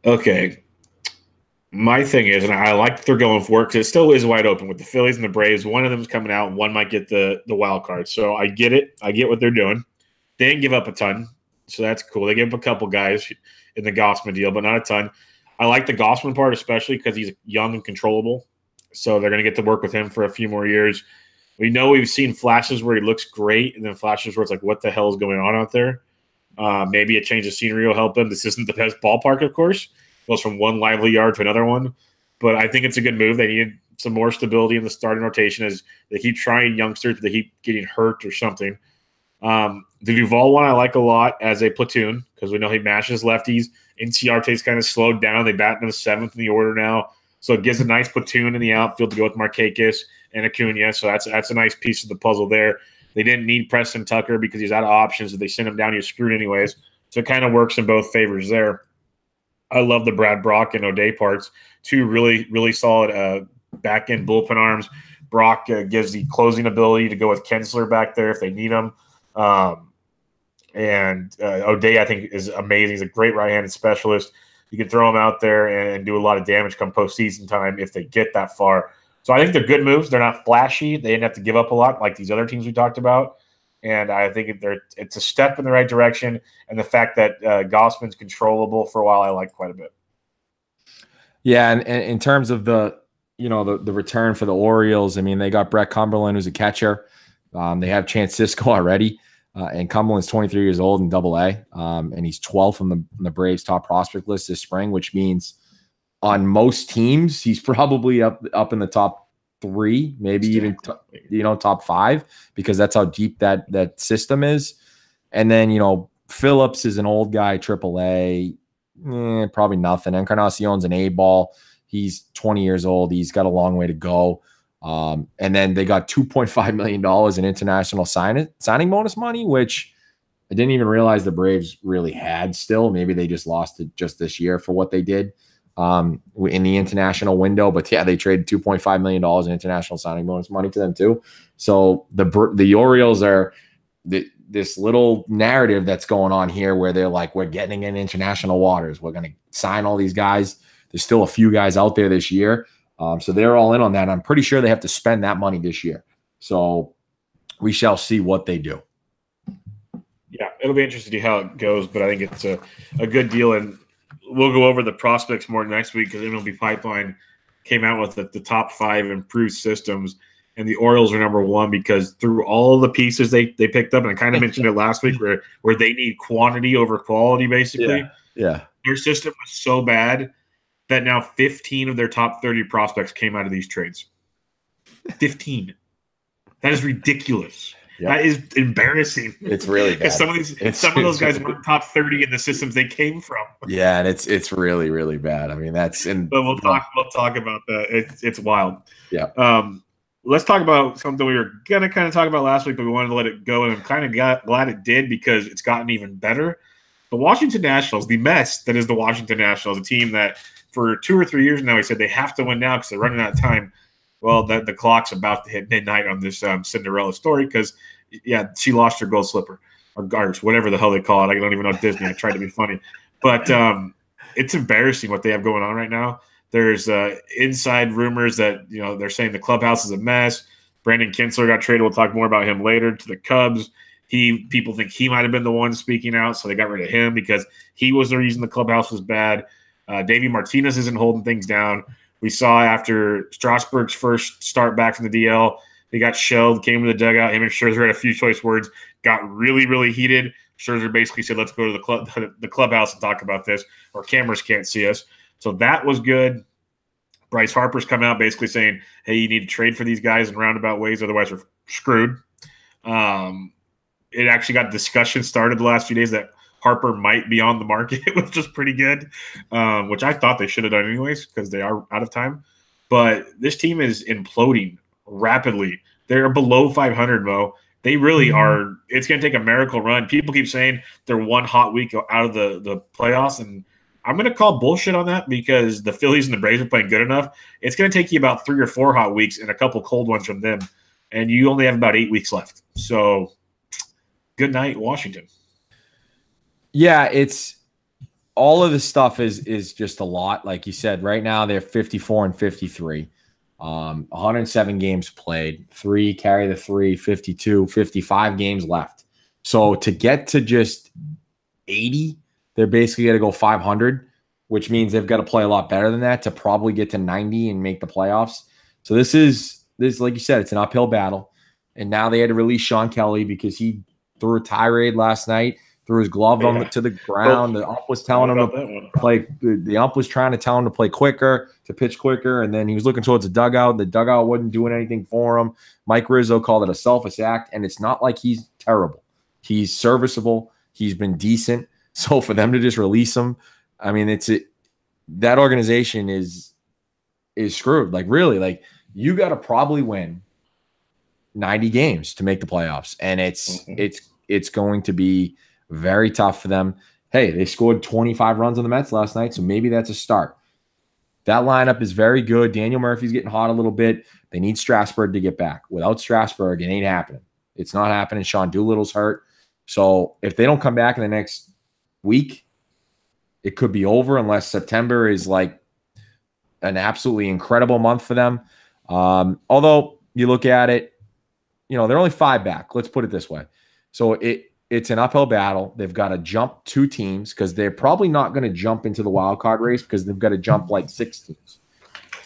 [SPEAKER 1] Okay. My thing is, and I like that they're going for it because it still is wide open with the Phillies and the Braves. One of them is coming out. One might get the wild card. So I get it. I get what they're doing. They didn't give up a ton, so that's cool. They gave up a couple guys in the Gossman deal, but not a ton. I like the Gossman part, especially because he's young and controllable. So they're going to get to work with him for a few more years. We've seen flashes where he looks great, and then flashes where it's like, what the hell is going on out there? Maybe a change of scenery will help him. This isn't the best ballpark, of course. Goes from one lively yard to another one. But I think it's a good move. They needed some more stability in the starting rotation as they keep trying youngsters, but they keep getting hurt or something. The Duvall one I like a lot as a platoon because we know he mashes lefties. Inciarte's kind of slowed down. They bat in the 7th in the order now. So it gives a nice platoon in the outfield to go with Markakis and Acuna. So that's a nice piece of the puzzle there. They didn't need Preston Tucker because he's out of options. If they sent him down, he was screwed anyways. So it kind of works in both favors there. I love the Brad Brock and O'Day parts. 2 really, really solid back-end bullpen arms. Brock gives the closing ability to go with Kinsler back there if they need him. And O'Day, I think, is amazing. He's a great right-handed specialist. You can throw him out there and do a lot of damage come postseason time if they get that far. So I think they're good moves. They're not flashy. They didn't have to give up a lot like these other teams we talked about. And I think it's a step in the right direction. And the fact that Gossman's controllable for a while, I like quite a bit.
[SPEAKER 2] Yeah, and in terms of the return for the Orioles, I mean, they got Brett Cumberland, who's a catcher. They have Chance Sisco already, and Cumberland's 23 years old in Double-A, and he's 12th on the Braves' top prospect list this spring, which means on most teams he's probably up in the top 3, maybe even top 5, because that's how deep that system is. And then Phillips is an old guy, AAA, probably nothing. Encarnacion's an A-ball. He's 20 years old. He's got a long way to go. And then they got $2.5 million in international signing bonus money, which I didn't even realize the Braves really had still. Maybe they just lost it just this year for what they did in the international window. But yeah, they traded $2.5 million in international signing bonus money to them too. So the Orioles are this little narrative that's going on here where they're like, we're getting in international waters. We're going to sign all these guys. There's still a few guys out there this year. So they're all in on that. I'm pretty sure they have to spend that money this year. So we shall see what they do.
[SPEAKER 1] Yeah, it'll be interesting to see how it goes, but I think it's a good deal. And we'll go over the prospects more next week because MLB Pipeline came out with the top 5 improved systems. And the Orioles are number 1 because through all the pieces they picked up, and I kind of mentioned it last week where they need quantity over quality, basically.
[SPEAKER 2] Yeah.
[SPEAKER 1] Their system was so bad that now 15 of their top 30 prospects came out of these trades. 15. That is ridiculous. Yep. That is embarrassing.
[SPEAKER 2] It's really bad.
[SPEAKER 1] Some of those guys weren't top 30 in the systems they came from.
[SPEAKER 2] Yeah, and it's really, really bad. I mean, but
[SPEAKER 1] we'll talk about that. It's wild.
[SPEAKER 2] Yeah.
[SPEAKER 1] Let's talk about something we were gonna kind of talk about last week, but we wanted to let it go, and I'm kind of glad it did because it's gotten even better. The Washington Nationals, the mess that is the Washington Nationals, a team that for 2 or 3 years now, he said they have to win now because they're running out of time. Well, the clock's about to hit midnight on this Cinderella story because, yeah, she lost her gold slipper or garters, whatever the hell they call it. I don't even know Disney. I tried to be funny. But it's embarrassing what they have going on right now. There's inside rumors that, they're saying the clubhouse is a mess. Brandon Kinsler got traded. We'll talk more about him later to the Cubs. People think he might have been the one speaking out, so they got rid of him because he was the reason the clubhouse was bad. Davey Martinez isn't holding things down. We saw after Strasburg's first start back from the DL, he got shelled, came to the dugout. Him and Scherzer had a few choice words, got really, really heated. Scherzer basically said, let's go to the clubhouse and talk about this, or cameras can't see us. So that was good. Bryce Harper's come out basically saying, hey, you need to trade for these guys in roundabout ways, otherwise we're screwed. It actually got discussion started the last few days that Harper might be on the market, which is pretty good, which I thought they should have done anyways because they are out of time. But this team is imploding rapidly. They're below 500, Mo. They really are. It's going to take a miracle run. People keep saying they're one hot week out of the playoffs, and I'm going to call bullshit on that because the Phillies and the Braves are playing good enough. It's going to take you about 3 or 4 hot weeks and a couple cold ones from them, and you only have about 8 weeks left. So good night, Washington.
[SPEAKER 2] Yeah, it's all of this stuff is just a lot. Like you said, right now they're 54 and 53. 107 games played, 3 carry the 3, 52, 55 games left. So to get to just 80, they're basically going to go 500, which means they've got to play a lot better than that to probably get to 90 and make the playoffs. So this is like you said, it's an uphill battle. And now they had to release Sean Kelly because he threw a tirade last night, threw his glove to the ground. The ump was telling him to play. The ump was trying to tell him to play quicker, to pitch quicker, and then he was looking towards the dugout. The dugout wasn't doing anything for him. Mike Rizzo called it a selfish act, and it's not like he's terrible. He's serviceable. He's been decent. So for them to just release him, I mean, that organization is screwed. Like really, like you got to probably win 90 games to make the playoffs, and it's going to be very tough for them. Hey, they scored 25 runs on the Mets last night, so maybe that's a start. That lineup is very good. Daniel Murphy's getting hot a little bit. They need Strasburg to get back. Without Strasburg, it ain't happening. It's not happening. Sean Doolittle's hurt. So if they don't come back in the next week, it could be over unless September is like an absolutely incredible month for them. Although you look at it, they're only 5 back. Let's put it this way. So it's an uphill battle. They've got to jump 2 teams because they're probably not going to jump into the wild card race because they've got to jump like 6 teams.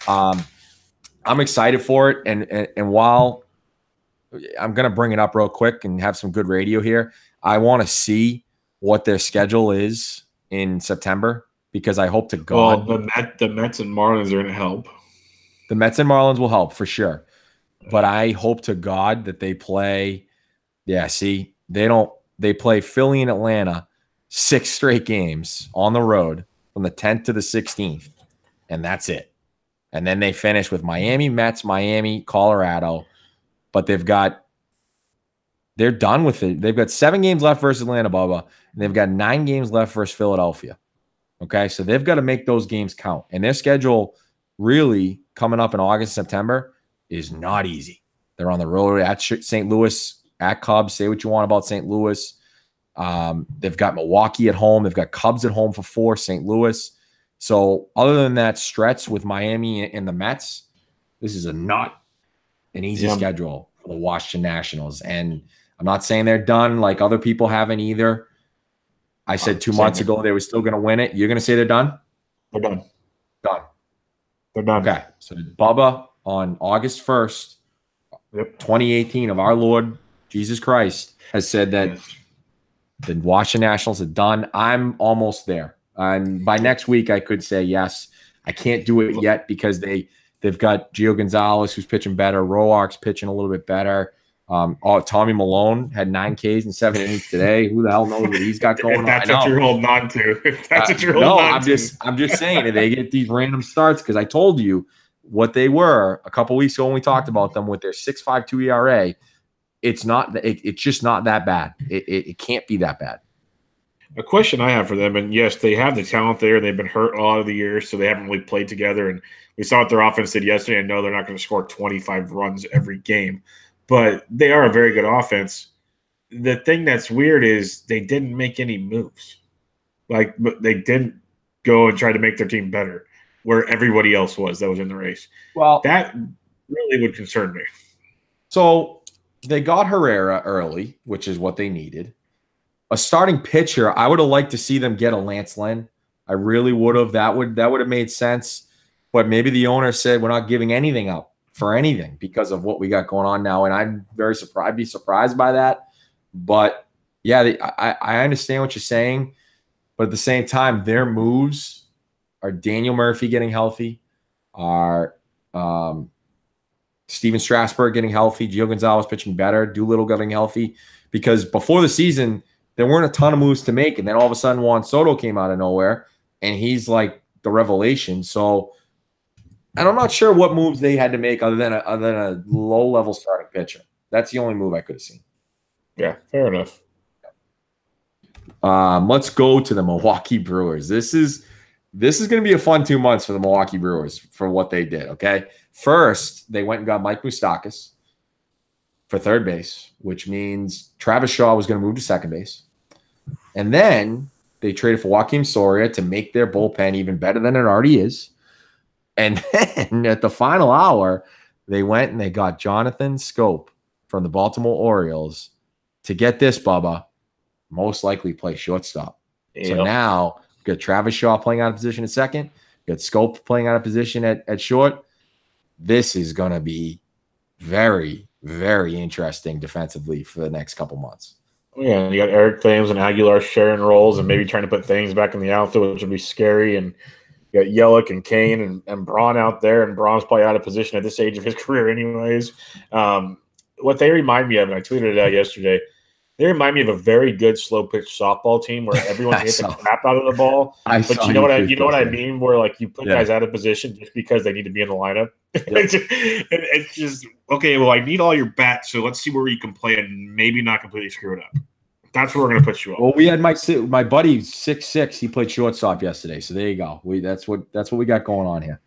[SPEAKER 2] I'm excited for it. And while I'm going to bring it up real quick and have some good radio here, I want to see what their schedule is in September because I hope to God.
[SPEAKER 1] Well, the Mets and Marlins are going to help.
[SPEAKER 2] The Mets and Marlins will help for sure. But I hope to God that they play. Yeah, see, they play Philly and Atlanta 6 straight games on the road from the 10th to the 16th. And that's it. And then they finish with Miami, Mets, Miami, Colorado. But they're done with it. They've got 7 games left versus Atlanta, Bubba. And they've got 9 games left versus Philadelphia. Okay, so they've got to make those games count. And their schedule really coming up in August, September is not easy. They're on the road at St. Louis, at Cubs. Say what you want about St. Louis. They've got Milwaukee at home. They've got Cubs at home for 4, St. Louis. So other than that stretch with Miami and the Mets, this is not an easy schedule for the Washington Nationals. And I'm not saying they're done like other people haven't either. I said 2 months ago they were still going to win it. You're going to say they're done?
[SPEAKER 1] They're done.
[SPEAKER 2] Done.
[SPEAKER 1] They're done.
[SPEAKER 2] Okay. So Bubba on August 1st, 2018 of our Lord Jesus Christ has said that the Washington Nationals are done. I'm almost there. And by next week, I could say yes. I can't do it yet because they've got Gio Gonzalez, who's pitching better. Roark's pitching a little bit better. Tommy Malone had 9 Ks and 7 innings today. Who the hell knows what he's got going on?
[SPEAKER 1] That's what you're holding on to. That's what you're holding on to.
[SPEAKER 2] I'm just saying that they get these random starts because I told you what they were a couple weeks ago when we talked about them with their 6.52 ERA. It's just not that bad. It can't be that bad.
[SPEAKER 1] A question I have for them, and yes, they have the talent there. They've been hurt a lot of the years, so they haven't really played together. And we saw what their offense did yesterday. I know they're not going to score 25 runs every game, but they are a very good offense. The thing that's weird is they didn't make any moves. But they didn't go and try to make their team better where everybody else was that was in the race. Well, that really would concern me.
[SPEAKER 2] So they got Herrera early, which is what they needed. A starting pitcher, I would have liked to see them get a Lance Lynn. I really would have. That would have made sense. But maybe the owner said we're not giving anything up for anything because of what we got going on now. And I'm very surprised. I'd be surprised by that. But yeah, I understand what you're saying. But at the same time, their moves are Daniel Murphy getting healthy, are Steven Strasburg getting healthy, Gio Gonzalez pitching better, Doolittle getting healthy. Because before the season, there weren't a ton of moves to make. And then all of a sudden Juan Soto came out of nowhere, and he's like the revelation. So, and I'm not sure what moves they had to make other than a low-level starting pitcher. That's the only move I could have seen.
[SPEAKER 1] Yeah, fair enough.
[SPEAKER 2] Let's go to the Milwaukee Brewers. This is going to be a fun 2 months for the Milwaukee Brewers for what they did, okay? First, they went and got Mike Moustakas for third base, which means Travis Shaw was going to move to second base. And then they traded for Joakim Soria to make their bullpen even better than it already is. And then at the final hour, they went and they got Jonathan Scope from the Baltimore Orioles to get this, Bubba, most likely play shortstop. Yep. So now we got Travis Shaw playing out of position at second. We got Scope playing out of position at short. This is going to be very, very interesting defensively for the next couple months.
[SPEAKER 1] Yeah, you got Eric Thames and Aguilar sharing roles and maybe trying to put things back in the outfield, which would be scary. And you got Yelich and Kane and Braun out there, and Braun's probably out of position at this age of his career anyways. What they remind me of, and I tweeted it out yesterday, they remind me of a very good slow pitch softball team where everyone hits the crap out of the ball. But you know what I mean? Where like you put guys out of position just because they need to be in the lineup. Yep. It's just okay. Well, I need all your bats, so let's see where you can play and maybe not completely screw it up. That's where we're going to put you up.
[SPEAKER 2] Well, we had my buddy 6'6". He played shortstop yesterday, so there you go. That's what we got going on here.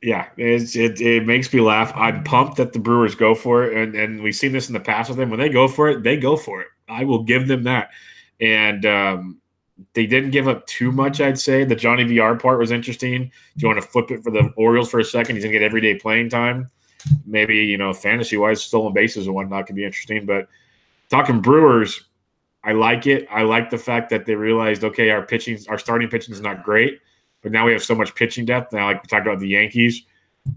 [SPEAKER 1] Yeah, it makes me laugh. I'm pumped that the Brewers go for it, and we've seen this in the past with them. When they go for it, they go for it. I will give them that. And they didn't give up too much, I'd say. The Johnny VR part was interesting. Do you want to flip it for the Orioles for a second? He's going to get everyday playing time. Maybe, fantasy-wise, stolen bases and whatnot could be interesting. But talking Brewers, I like it. I like the fact that they realized, okay, our starting pitching is not great, but now we have so much pitching depth. Now, like we talked about the Yankees,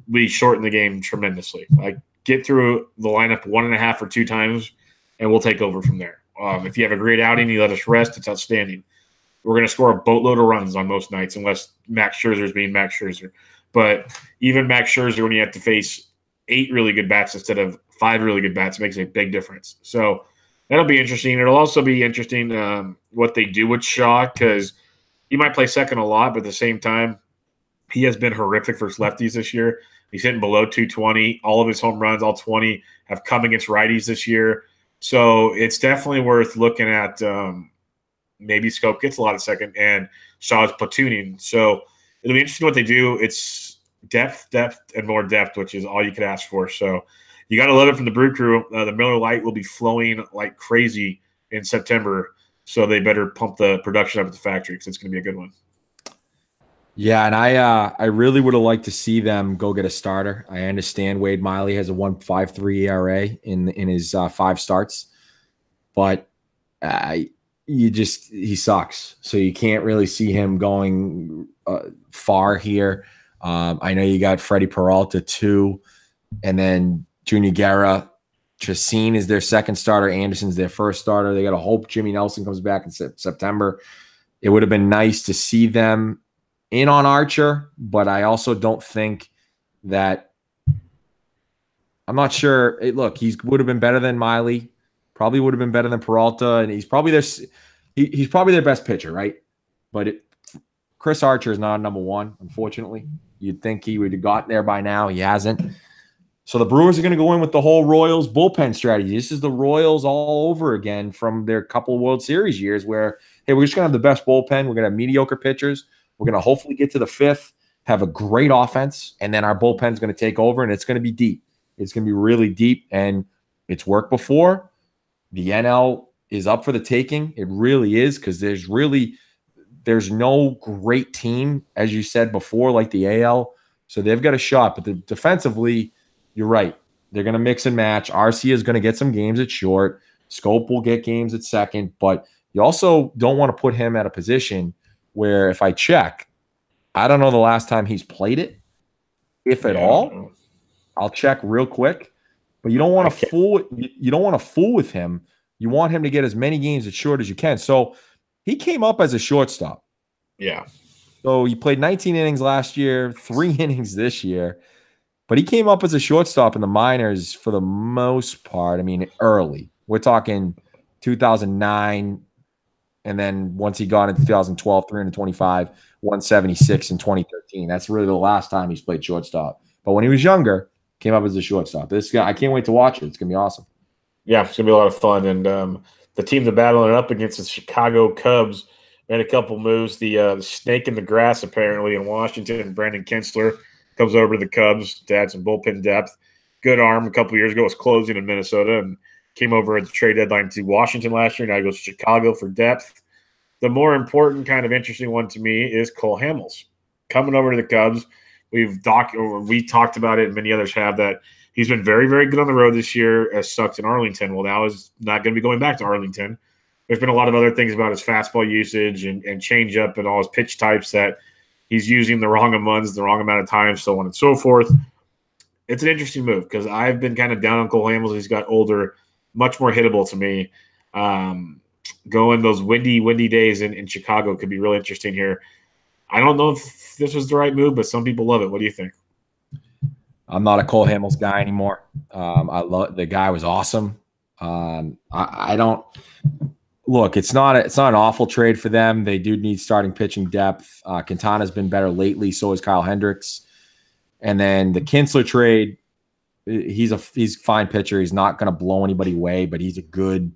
[SPEAKER 1] we shorten the game tremendously. Like, get through the lineup 1.5 or 2 times, and we'll take over from there. If you have a great outing, you let us rest. It's outstanding. We're going to score a boatload of runs on most nights, unless Max Scherzer is being Max Scherzer. But even Max Scherzer, when you have to face 8 really good bats instead of 5 really good bats, makes a big difference. So that'll be interesting. It'll also be interesting what they do with Shaw, because he might play second a lot, but at the same time, he has been horrific for his lefties this year. He's hitting below 220. All of his home runs, all 20, have come against righties this year. So it's definitely worth looking at. Maybe Scope gets a lot of second, and Shaw's platooning. So it'll be interesting what they do. It's depth, and more depth, which is all you could ask for. So you got to love it from the Brew Crew. The Miller Lite will be flowing like crazy in September, so they better pump the production up at the factory because it's going to be a good one.
[SPEAKER 2] Yeah, and I really would have liked to see them go get a starter. I understand Wade Miley has a 1.53 ERA in his 5 starts, but he sucks. So you can't really see him going far here. I know you got Freddie Peralta too, and then Junior Guerra. Chacin is their second starter. Anderson's their first starter. They got to hope Jimmy Nelson comes back in September. It would have been nice to see them in on Archer, but I also don't think that – I'm not sure. Look, he would have been better than Miley, probably would have been better than Peralta, and he's probably their best pitcher, right? But Chris Archer is not number 1, unfortunately. You'd think he would have gotten there by now. He hasn't. So the Brewers are going to go in with the whole Royals bullpen strategy. This is the Royals all over again from their couple of World Series years where, hey, we're just going to have the best bullpen. We're going to have mediocre pitchers. We're going to hopefully get to the 5th, have a great offense, and then our bullpen is going to take over, and it's going to be deep. It's going to be really deep, and it's worked before. The NL is up for the taking. It really is, because there's no great team, as you said before, like the AL. So they've got a shot. But defensively, you're right. They're going to mix and match. RC is going to get some games at short. Scope will get games at second. But you also don't want to put him at a position where, if I check, I don't know the last time he's played it, if at all. I'll check real quick. But you don't want to fool with him. You want him to get as many games at short as you can. So he came up as a shortstop.
[SPEAKER 1] Yeah.
[SPEAKER 2] So he played 19 innings last year, 3 innings this year. But he came up as a shortstop in the minors for the most part. I mean, early. We're talking 2009, And then once he got into 2012, 325, 176 in 2013. That's really the last time he's played shortstop. But when he was younger, came up as a shortstop. This guy, I can't wait to watch it. It's going to be awesome.
[SPEAKER 1] Yeah, it's going to be a lot of fun. And the team they're battling up against is Chicago Cubs. Made a couple moves. The snake in the grass, apparently, in Washington. Brandon Kinsler comes over to the Cubs to add some bullpen depth. Good arm. A couple years ago was closing in Minnesota and came over at the trade deadline to Washington last year. Now he goes to Chicago for depth. The more important, kind of interesting one to me is Cole Hamels coming over to the Cubs. We talked about it, and many others have, that he's been very, very good on the road this year, as sucked in Arlington. Well, now he's not going to be going back to Arlington. There's been a lot of other things about his fastball usage and changeup and all his pitch types that he's using the wrong amount, the wrong amount of time, so on and so forth. It's an interesting move because I've been kind of down on Cole Hamels. He's got older, much more hittable to me. Going those windy days in Chicago could be real interesting here. I don't know if this was the right move, but some people love it. What do you think?
[SPEAKER 2] I'm not a Cole Hamels guy anymore. I love the guy was awesome. I don't look. It's not an awful trade for them. They do need starting pitching depth. Quintana's been better lately. So is Kyle Hendricks. And then the Kinsler trade. He's a fine pitcher. He's not going to blow anybody away, but he's a good,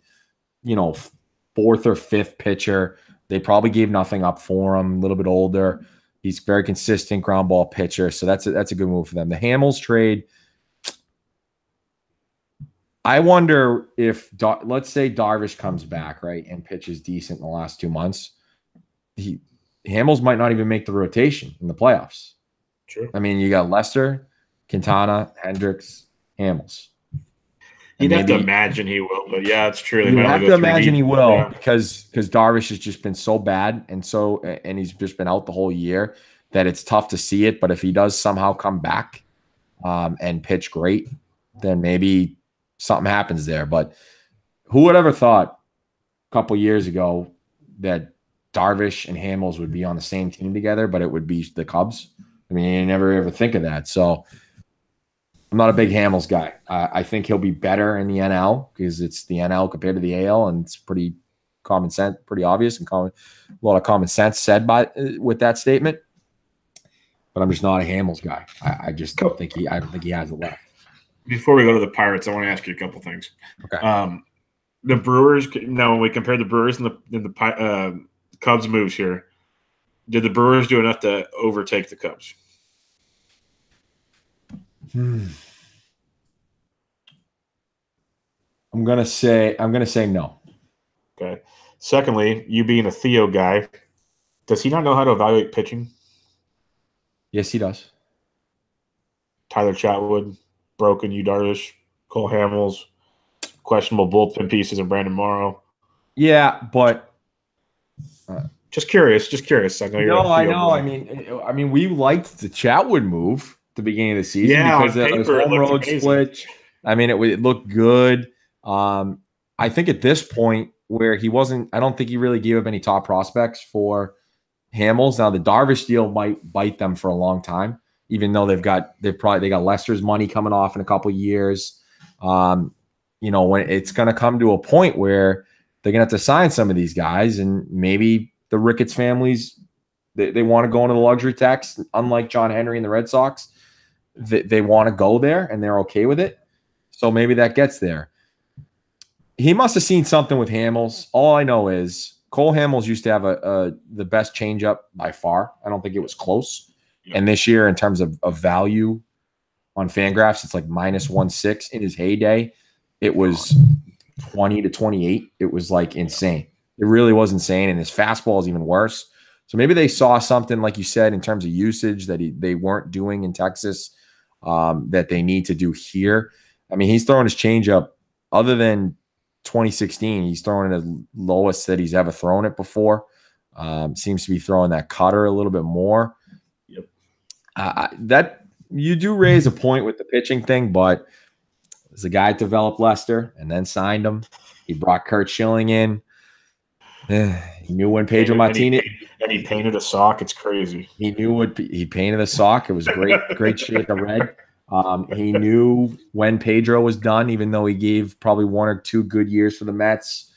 [SPEAKER 2] fourth or fifth pitcher. They probably gave nothing up for him. A little bit older. He's very consistent ground ball pitcher. So that's a good move for them. The Hamels trade. I wonder if, let's say Darvish comes back, right, and pitches decent in the last 2 months. Hamels might not even make the rotation in the playoffs.
[SPEAKER 1] True.
[SPEAKER 2] I mean, you got Lester, Quintana, Hendricks, Hamels.
[SPEAKER 1] You'd have to imagine he will, but yeah, it's true.
[SPEAKER 2] You have to imagine he will because Darvish has just been so bad and he's just been out the whole year that it's tough to see it. But if he does somehow come back and pitch great, then maybe something happens there. But who would ever thought a couple years ago that Darvish and Hamels would be on the same team together, but it would be the Cubs? I mean, you never ever think of that. So I'm not a big Hamels guy. I think he'll be better in the NL because it's the NL compared to the AL, and it's pretty common sense, pretty obvious, and a lot of common sense said with that statement. But I'm just not a Hamels guy. I just don't think he has it left.
[SPEAKER 1] Before we go to the Pirates, I want to ask you a couple things.
[SPEAKER 2] Okay.
[SPEAKER 1] The Brewers. Now, when we compare the Brewers and the Cubs moves here, did the Brewers do enough to overtake the Cubs?
[SPEAKER 2] I'm gonna say no.
[SPEAKER 1] Okay. Secondly, you being a Theo guy, does he not know how to evaluate pitching?
[SPEAKER 2] Yes, he does.
[SPEAKER 1] Tyler Chatwood, broken. Yu Darvish, Cole Hamels, questionable bullpen pieces, and Brandon Morrow.
[SPEAKER 2] Yeah, but
[SPEAKER 1] just curious. I know you're.
[SPEAKER 2] No, I know. I mean, we liked the Chatwood move at the beginning of the season because it was home road split. I mean, it looked good. I think at this point where he wasn't, I don't think he really gave up any top prospects for Hamels. Now the Darvish deal might bite them for a long time, even though they got Lester's money coming off in a couple of years. When it's going to come to a point where they're going to have to sign some of these guys, and maybe the Ricketts families, they want to go into the luxury tax, unlike John Henry and the Red Sox. They want to go there, and they're okay with it. So maybe that gets there. He must have seen something with Hamels. All I know is Cole Hamels used to have the best changeup by far. I don't think it was close. Yeah. And this year, in terms of value on Fangraphs, it's like -1.6. In his heyday, it was 20 to 28. It was like insane. It really was insane. And his fastball is even worse. So maybe they saw something, like you said, in terms of usage that they weren't doing in Texas that they need to do here. I mean, he's throwing his changeup, other than 2016, he's throwing it the lowest that he's ever thrown it before. Seems to be throwing that cutter a little bit more.
[SPEAKER 1] Yep.
[SPEAKER 2] That you do raise a point with the pitching thing, but as a guy developed Lester and then signed him, he brought Kurt Schilling in. He knew when Pedro Martinez
[SPEAKER 1] and he painted a sock. It's crazy.
[SPEAKER 2] He knew he painted a sock. It was great shade of red. He knew when Pedro was done, even though he gave probably 1 or 2 good years for the Mets.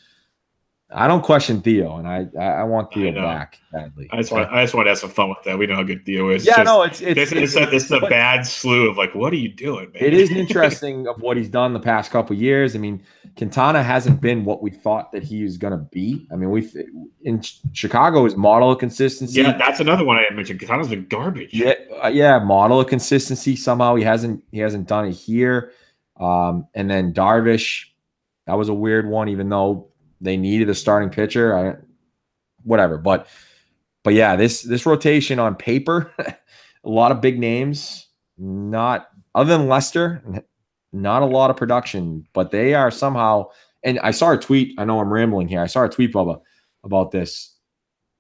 [SPEAKER 2] I don't question Theo, and I want
[SPEAKER 1] I
[SPEAKER 2] Theo
[SPEAKER 1] know.
[SPEAKER 2] back badly.
[SPEAKER 1] I just want to have some fun with that. We know how good Theo is.
[SPEAKER 2] Yeah, no,
[SPEAKER 1] It's a
[SPEAKER 2] but
[SPEAKER 1] bad slew of like, what are you doing,
[SPEAKER 2] it
[SPEAKER 1] man?
[SPEAKER 2] is interesting of what he's done the past couple of years. I mean, Quintana hasn't been what we thought that he was going to be. I mean, we in Chicago is model of consistency.
[SPEAKER 1] Yeah, that's another one I mentioned. Quintana's been garbage.
[SPEAKER 2] Yeah, model of consistency. Somehow he hasn't done it here. And then Darvish, that was a weird one, even though they needed a starting pitcher. Whatever, but yeah, this rotation on paper, a lot of big names. Not other than Lester, not a lot of production, but they are somehow. And I saw a tweet. I know I'm rambling here. I saw a tweet, Bubba, about this.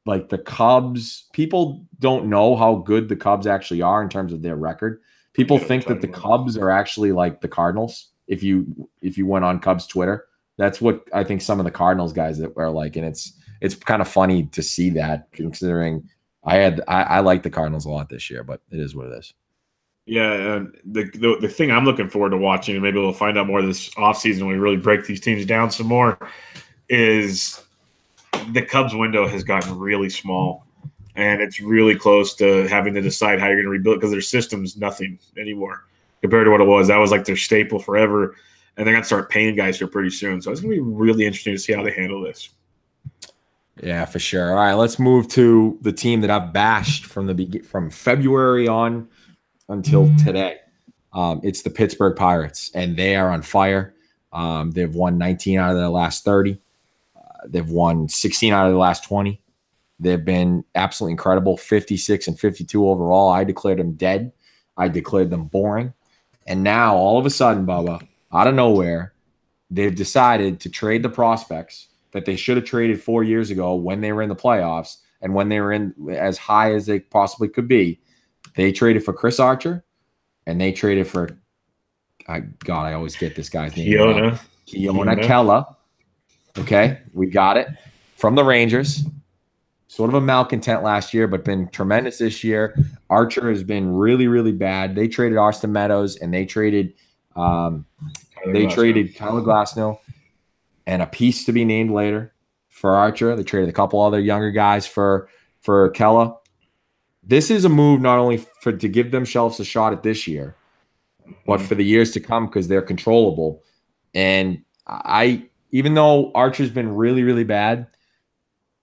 [SPEAKER 2] Like the Cubs, people don't know how good the Cubs actually are in terms of their record. People think that the Cubs are actually like the Cardinals. If you went on Cubs Twitter, that's what I think some of the Cardinals guys that are like, and it's kind of funny to see that, considering I like the Cardinals a lot this year, but it is what it is.
[SPEAKER 1] Yeah, and the thing I'm looking forward to watching, and maybe we'll find out more this offseason when we really break these teams down some more, is the Cubs window has gotten really small, and it's really close to having to decide how you're going to rebuild because their system's nothing anymore compared to what it was. That was like their staple forever, and they're going to start paying guys here pretty soon. So it's going to be really interesting to see how they handle this.
[SPEAKER 2] Yeah, for sure. All right, let's move to the team that I've bashed from February on until today. It's the Pittsburgh Pirates, and they are on fire. They've won 19 out of their last 30. They've won 16 out of the last 20. They've been absolutely incredible, 56 and 52 overall. I declared them dead. I declared them boring. And now, all of a sudden, Bubba, out of nowhere, they've decided to trade the prospects that they should have traded 4 years ago when they were in the playoffs and when they were in as high as they possibly could be. They traded for Chris Archer, and they traded for, I always get this guy's name. Keona Kela. Okay, we got it from the Rangers. Sort of a malcontent last year, but been tremendous this year. Archer has been really, really bad. They traded Austin Meadows, and they traded Tyler Glasnow, and a piece to be named later for Archer. They traded a couple other younger guys for Kela. This is a move not only to give themselves a shot at this year, but for the years to come because they're controllable. And even though Archer's been really, really bad,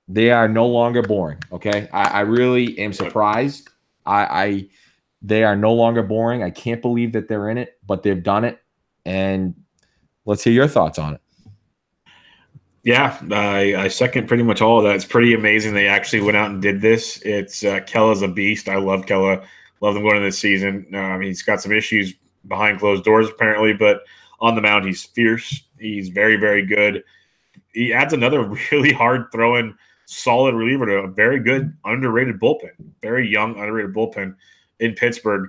[SPEAKER 2] they are no longer boring. Okay, I really am surprised. They are no longer boring. I can't believe that they're in it, but they've done it. And let's hear your thoughts on it.
[SPEAKER 1] Yeah, I second pretty much all of that. It's pretty amazing they actually went out and did this. It's Kella's a beast. I love Kella. Love him going into this season. He's got some issues behind closed doors apparently, but on the mound he's fierce. He's very, very good. He adds another really hard throwing, solid reliever to a very good, underrated bullpen. Very young, underrated bullpen in Pittsburgh.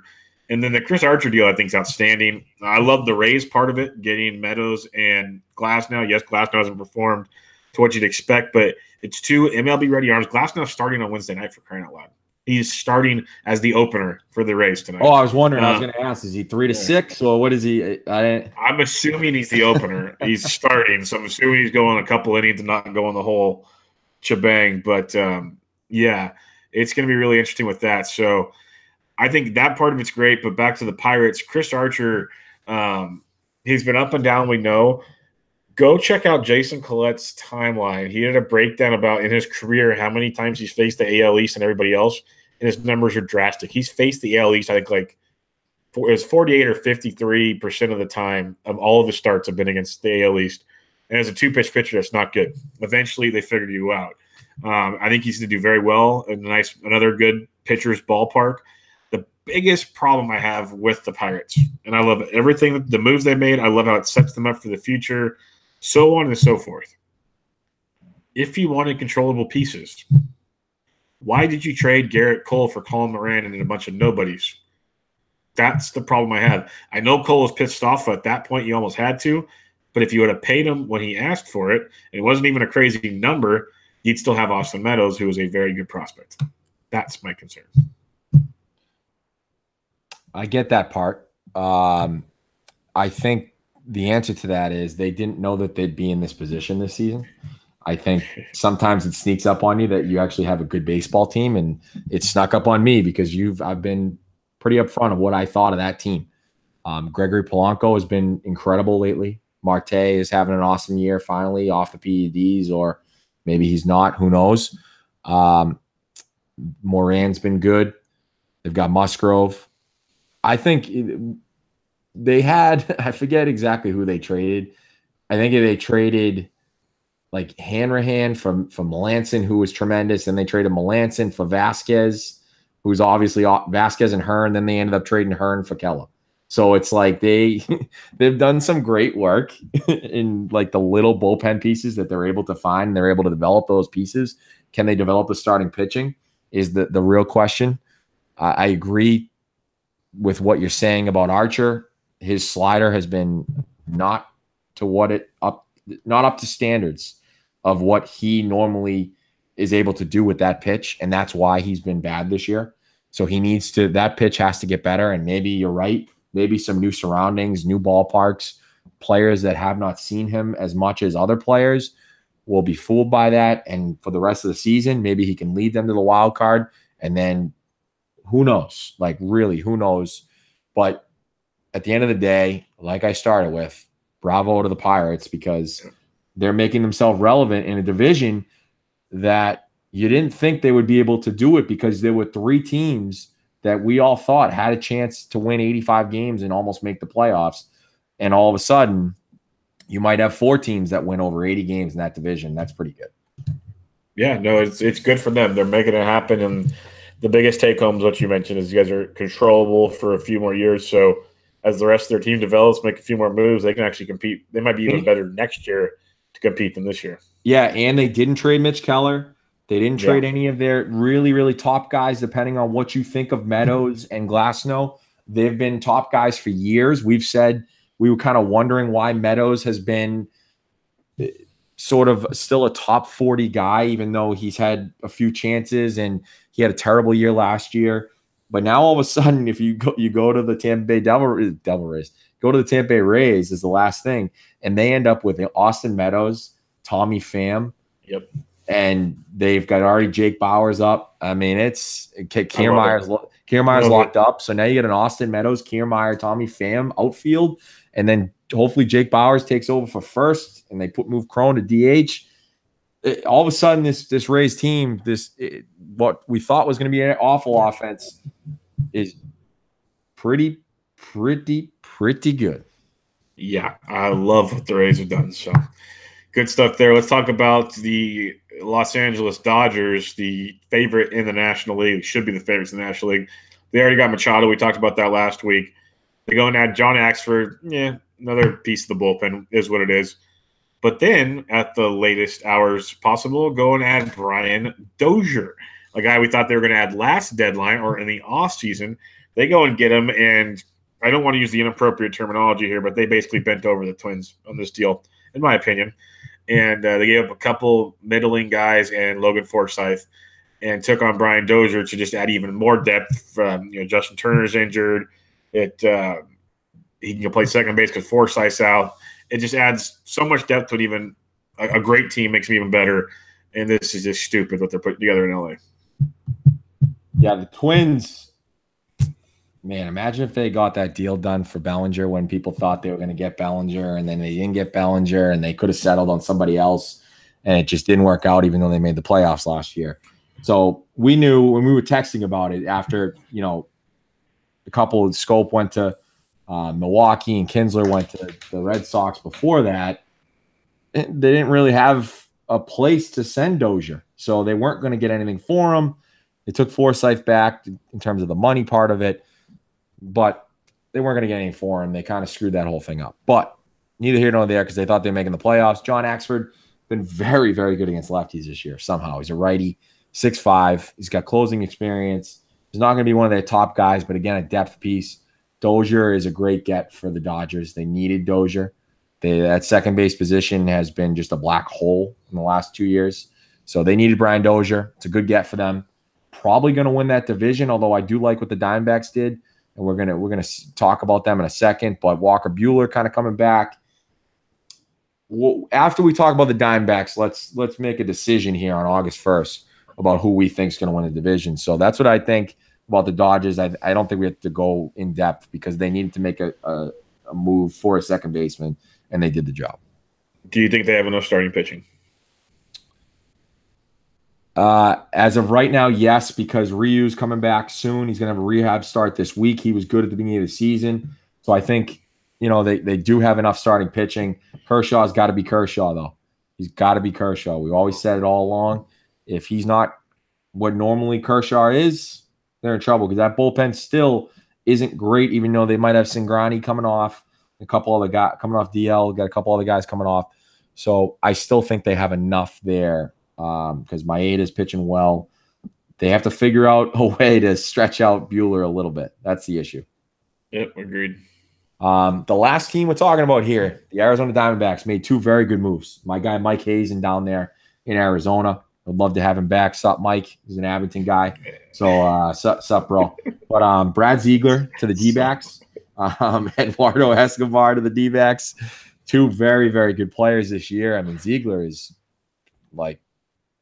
[SPEAKER 1] And then the Chris Archer deal, I think, is outstanding. I love the Rays part of it, getting Meadows and Glasnow. Yes, Glasnow hasn't performed to what you'd expect, but it's two MLB-ready arms. Glasnow starting on Wednesday night, for crying out loud. He's starting as the opener for the Rays tonight.
[SPEAKER 2] Oh, I was wondering. I was going to ask, is he 3 to 6, or what is he?
[SPEAKER 1] I'm assuming he's the opener. He's starting, so I'm assuming he's going a couple innings and not going the whole shebang. But, yeah, it's going to be really interesting with that. So I think that part of it's great, but back to the Pirates, Chris Archer, he's been up and down, we know. Go check out Jason Collette's timeline. He did a breakdown about in his career how many times he's faced the AL East and everybody else, and his numbers are drastic. He's faced the AL East, I think, it was 48 or 53% of the time of all of his starts have been against the AL East. And as a two-pitch pitcher, that's not good. Eventually, they figured you out. I think he's going to do very well in another good pitcher's ballpark. The biggest problem I have with the Pirates, and I love everything, the moves they made. I love how it sets them up for the future, so on and so forth. If you wanted controllable pieces, why did you trade Garrett Cole for Colin Moran and a bunch of nobodies? That's the problem I have. I know Cole was pissed off, but at that point you almost had to. But if you would have paid him when he asked for it, and it wasn't even a crazy number, you'd still have Austin Meadows, who is a very good prospect. That's my concern.
[SPEAKER 2] I get that part. I think the answer to that is they didn't know that they'd be in this position this season. I think sometimes it sneaks up on you that you actually have a good baseball team, and it snuck up on me because I've been pretty upfront of what I thought of that team. Gregory Polanco has been incredible lately. Marte is having an awesome year finally off the PEDs, or maybe he's not. Who knows? Moran's been good. They've got Musgrove. I think they had, I forget exactly who they traded. I think they traded like Hanrahan from Melanson, who was tremendous. And they traded Melanson for Vasquez, who's obviously Vasquez and Hearn. Then they ended up trading Hearn for Keller. So it's like they've done some great work in like the little bullpen pieces that they're able to find. They're able to develop those pieces. Can they develop the starting pitching is the real question. I agree with what you're saying about Archer. His slider has been not up to standards of what he normally is able to do with that pitch. And that's why he's been bad this year. So that pitch has to get better. And maybe you're right. Maybe some new surroundings, new ballparks, players that have not seen him as much as other players will be fooled by that. And for the rest of the season, maybe he can lead them to the wild card. And then who knows? Like, really, who knows? But at the end of the day, like I started with, bravo to the Pirates, because they're making themselves relevant in a division that you didn't think they would be able to do it, because there were 3 teams that we all thought had a chance to win 85 games and almost make the playoffs. And all of a sudden, you might have 4 teams that win over 80 games in that division. That's pretty good.
[SPEAKER 1] Yeah, no, it's good for them. They're making it happen. And the biggest take home is what you mentioned, is you guys are controllable for a few more years. So as the rest of their team develops, make a few more moves, they can actually compete. They might be even better next year to compete than this year.
[SPEAKER 2] Yeah, and they didn't trade Mitch Keller. They didn't trade any of their really, really top guys, depending on what you think of Meadows and Glasnow. They've been top guys for years. We've said we were kind of wondering why Meadows has been sort of still a top 40 guy, even though he's had a few chances and he had a terrible year last year. But now all of a sudden, if you go to the Tampa Bay Devil Rays, go to the Tampa Bay Rays is the last thing, and they end up with Austin Meadows, Tommy Pham.
[SPEAKER 1] Yep.
[SPEAKER 2] And they've got already Jake Bauers up. I mean, it's Kiermaier's locked up. So now you get an Austin Meadows, Kiermaier, Tommy Pham outfield, and then hopefully Jake Bauers takes over for first, and they move Cron to DH. All of a sudden, this Rays team, what we thought was going to be an awful offense, is pretty good.
[SPEAKER 1] Yeah, I love what the Rays have done. So good stuff there. Let's talk about the Los Angeles Dodgers, the favorite in the National League. Should be the favorites in the National League. They already got Machado. We talked about that last week. They go and add John Axford. Yeah, another piece of the bullpen is what it is. But then at the latest hours possible, go and add Brian Dozier, a guy we thought they were going to add last deadline or in the offseason. They go and get him, and I don't want to use the inappropriate terminology here, but they basically bent over the Twins on this deal, in my opinion. And they gave up a couple middling guys and Logan Forsythe, and took on Brian Dozier to just add even more depth. Justin Turner's injured. He can play second base because Forsythe's out. It just adds so much depth to it. Even a great team makes me even better. And this is just stupid what they're putting together in LA.
[SPEAKER 2] Yeah, the Twins, man, imagine if they got that deal done for Bellinger when people thought they were going to get Bellinger, and then they didn't get Bellinger, and they could have settled on somebody else, and it just didn't work out even though they made the playoffs last year. So we knew when we were texting about it after, a couple of Scope went to Milwaukee and Kinsler went to the Red Sox before that, they didn't really have a place to send Dozier. So they weren't going to get anything for him. They took Forsythe back in terms of the money part of it, but they weren't going to get anything for him. They kind of screwed that whole thing up. But neither here nor there, because they thought they were making the playoffs. John Axford been very, very good against lefties this year somehow. He's a righty, 6'5". He's got closing experience. He's not going to be one of their top guys, but again, a depth piece. Dozier is a great get for the Dodgers. They needed Dozier. That second base position has been just a black hole in the last 2 years. So they needed Brian Dozier. It's a good get for them. Probably going to win that division, although I do like what the Diamondbacks did, and we're gonna talk about them in a second. But Walker Buehler kind of coming back. after we talk about the Diamondbacks, let's make a decision here on August 1st about who we think is going to win the division. So that's what I think about the Dodgers. I don't think we have to go in depth because they needed to make a move for a second baseman, and they did the job.
[SPEAKER 1] Do you think they have enough starting pitching?
[SPEAKER 2] As of right now, yes, because Ryu's coming back soon. He's going to have a rehab start this week. He was good at the beginning of the season. So I think, they do have enough starting pitching. Kershaw's got to be Kershaw, though. He's got to be Kershaw. We've always said it all along. If he's not what normally Kershaw is, they're in trouble because that bullpen still isn't great, even though they might have Singrani coming off, a couple other guys coming off DL, got a couple other guys coming off. So I still think they have enough there because Maeda's pitching well. They have to figure out a way to stretch out Buehler a little bit. That's the issue.
[SPEAKER 1] Yep, agreed.
[SPEAKER 2] The last team we're talking about here, the Arizona Diamondbacks, made two very good moves. My guy Mike Hazen down there in Arizona. I'd love to have him back. Sup, Mike? He's an Abington guy. So, sup, bro. But Brad Ziegler to the D-backs. Eduardo Escobar to the D-backs. Two very, very good players this year. I mean, Ziegler is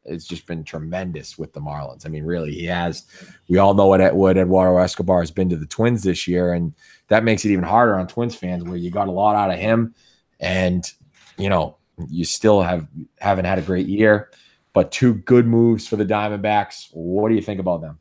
[SPEAKER 2] it's just been tremendous with the Marlins. I mean, really, he has. We all know what Eduardo Escobar has been to the Twins this year, and that makes it even harder on Twins fans where you got a lot out of him, and, you still haven't had a great year. But two good moves for the Diamondbacks. What do you think about them?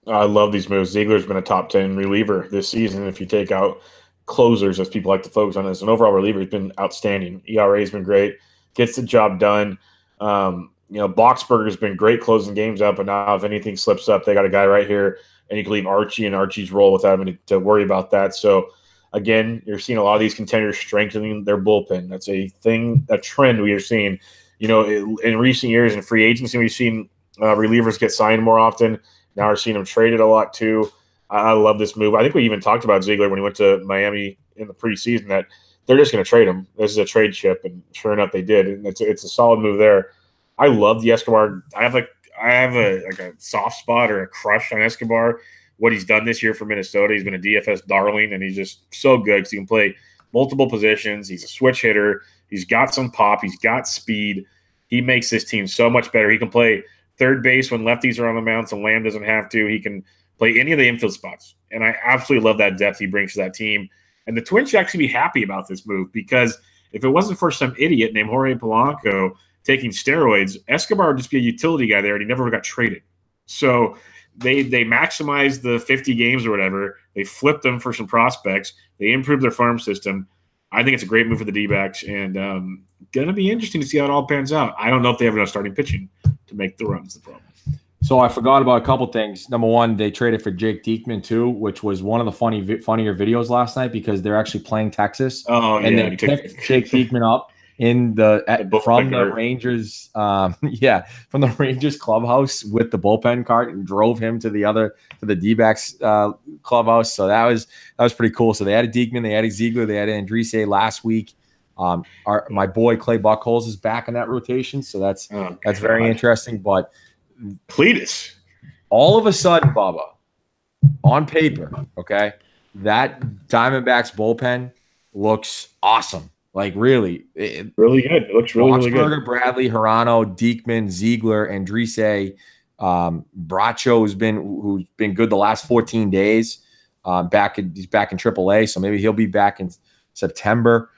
[SPEAKER 1] I love these moves. Ziegler's been a top 10 reliever this season. If you take out closers, as people like to focus on, as an overall reliever, he's been outstanding. ERA has been great. Gets the job done. Boxberger's been great closing games up, but now if anything slips up, they got a guy right here, and you can leave Archie and Archie's role without having to worry about that. So, again, you're seeing a lot of these contenders strengthening their bullpen. That's a trend we are seeing. In recent years in free agency, we've seen relievers get signed more often. Now we're seeing them traded a lot too. I love this move. I think we even talked about Ziegler when he went to Miami in the preseason that they're just going to trade him. This is a trade chip, and sure enough, they did. And it's a solid move there. I love the Escobar. I have a soft spot or a crush on Escobar. What he's done this year for Minnesota, he's been a DFS darling, and he's just so good because he can play multiple positions. He's a switch hitter. He's got some pop. He's got speed. He makes this team so much better. He can play third base when lefties are on the mound, so Lamb doesn't have to. He can play any of the infield spots, and I absolutely love that depth he brings to that team. And the Twins should actually be happy about this move because if it wasn't for some idiot named Jorge Polanco taking steroids, Escobar would just be a utility guy there, and he never would have got traded. So they maximized the 50 games or whatever. They flipped them for some prospects. They improved their farm system. I think it's a great move for the D-backs, and going to be interesting to see how it all pans out. I don't know if they have enough starting pitching to make the runs. The problem.
[SPEAKER 2] So I forgot about a couple things. Number one, they traded for Jake Diekman too, which was one of the funnier videos last night because they're actually playing Texas.
[SPEAKER 1] Oh,
[SPEAKER 2] and
[SPEAKER 1] yeah.
[SPEAKER 2] they picked Jake Diekman up from the Rangers, from the Rangers clubhouse with the bullpen cart and drove him to the D-backs clubhouse. So that was pretty cool. So they added Diekman, they added Ziegler, they added Andriese last week. My boy Clay Buchholz is back in that rotation, so that's very interesting. But
[SPEAKER 1] Cletus,
[SPEAKER 2] all of a sudden, Bubba, on paper, okay, that Diamondbacks bullpen looks awesome. Like really
[SPEAKER 1] really good. It looks really good.
[SPEAKER 2] Bradley, Hirano, Diekman, Ziegler, Andriese, Bracho, who's been good the last 14 days. He's back in AAA, so maybe he'll be back in September.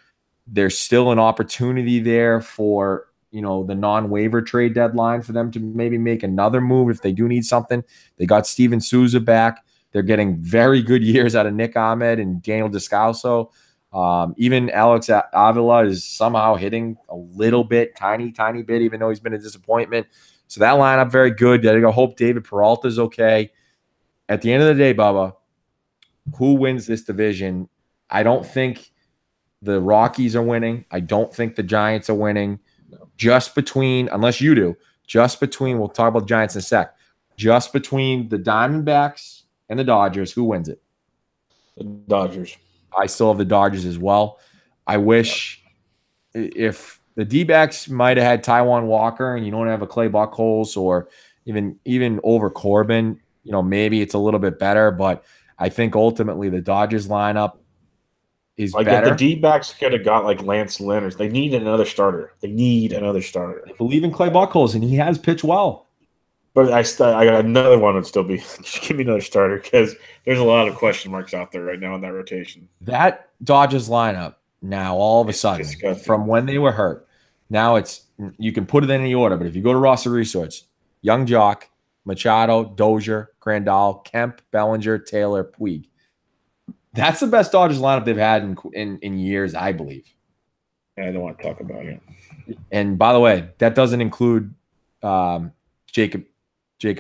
[SPEAKER 2] There's still an opportunity there for the non-waiver trade deadline for them to maybe make another move if they do need something. They got Steven Souza back. They're getting very good years out of Nick Ahmed and Daniel Descalso. Even Alex Avila is somehow hitting a little bit, tiny bit, even though he's been a disappointment. So that lineup very good. I hope David Peralta is okay. At the end of the day, Bubba, who wins this division? I don't think the Rockies are winning. I don't think the Giants are winning. Just between, unless you do, we'll talk about the Giants in a sec. Just between the Diamondbacks and the Dodgers, who wins it?
[SPEAKER 1] The Dodgers.
[SPEAKER 2] I still have the Dodgers as well. I wish if the D-backs might have had Taijuan Walker and you don't have a Clay Buchholz or even over Corbin, maybe it's a little bit better. But I think ultimately the Dodgers lineup is
[SPEAKER 1] like
[SPEAKER 2] better.
[SPEAKER 1] If the D-backs could have got like Lance Lynn, they need another starter. They need another starter.
[SPEAKER 2] I believe in Clay Buchholz, and he has pitched well.
[SPEAKER 1] But I got another one would still be just give me another starter because there's a lot of question marks out there right now in that rotation.
[SPEAKER 2] That Dodgers lineup now all of a sudden
[SPEAKER 1] disgusting.
[SPEAKER 2] From when they were hurt, now it's you can put it in any order. But if you go to roster resource, Young Jock, Machado, Dozier, Grandal, Kemp, Bellinger, Taylor, Puig. That's the best Dodgers lineup they've had in years, I believe.
[SPEAKER 1] I don't want to talk about it.
[SPEAKER 2] And by the way, that doesn't include Jacob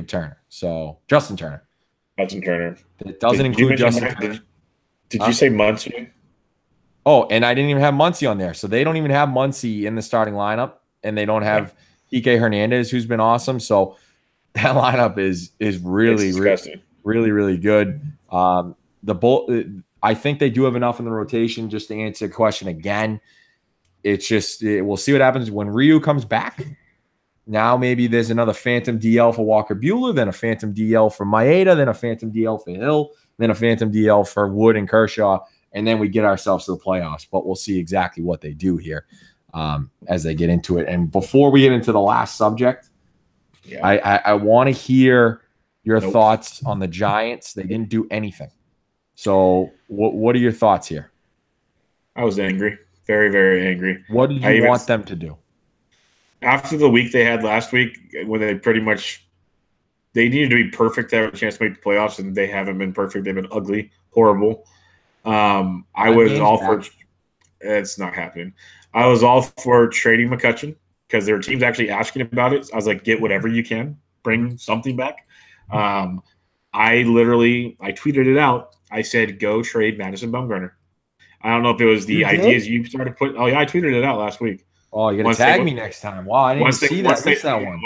[SPEAKER 2] Turner. So Justin Turner. It doesn't include Justin Turner.
[SPEAKER 1] Did you say Muncy?
[SPEAKER 2] Oh, and I didn't even have Muncy on there. So they don't even have Muncy in the starting lineup, and they don't have Kike Hernandez, who's been awesome. So that lineup is really, really good. I think they do have enough in the rotation. Just to answer the question again, we'll see what happens when Ryu comes back. Now maybe there's another phantom DL for Walker Buehler, then a phantom DL for Maeda, then a phantom DL for Hill, then a phantom DL for Wood and Kershaw, and then we get ourselves to the playoffs. But we'll see exactly what they do here as they get into it. And before we get into the last subject, I want to hear your thoughts on the Giants. They didn't do anything. So what are your thoughts here? I
[SPEAKER 1] was angry. Very, very angry.
[SPEAKER 2] What did you want them to do?
[SPEAKER 1] After the week they had last week, when they needed to be perfect to have a chance to make the playoffs, and they haven't been perfect. They've been ugly, horrible. I was all for – it's not happening. I was all for trading McCutchen because there were teams actually asking about it. I was like, get whatever you can. Bring something back. I tweeted it out. I said, go trade Madison Bumgarner. I don't know if it was the ideas you started putting – oh, yeah, I tweeted it out last week.
[SPEAKER 2] Oh, you're going to tag me next time. Wow, I didn't even see that one.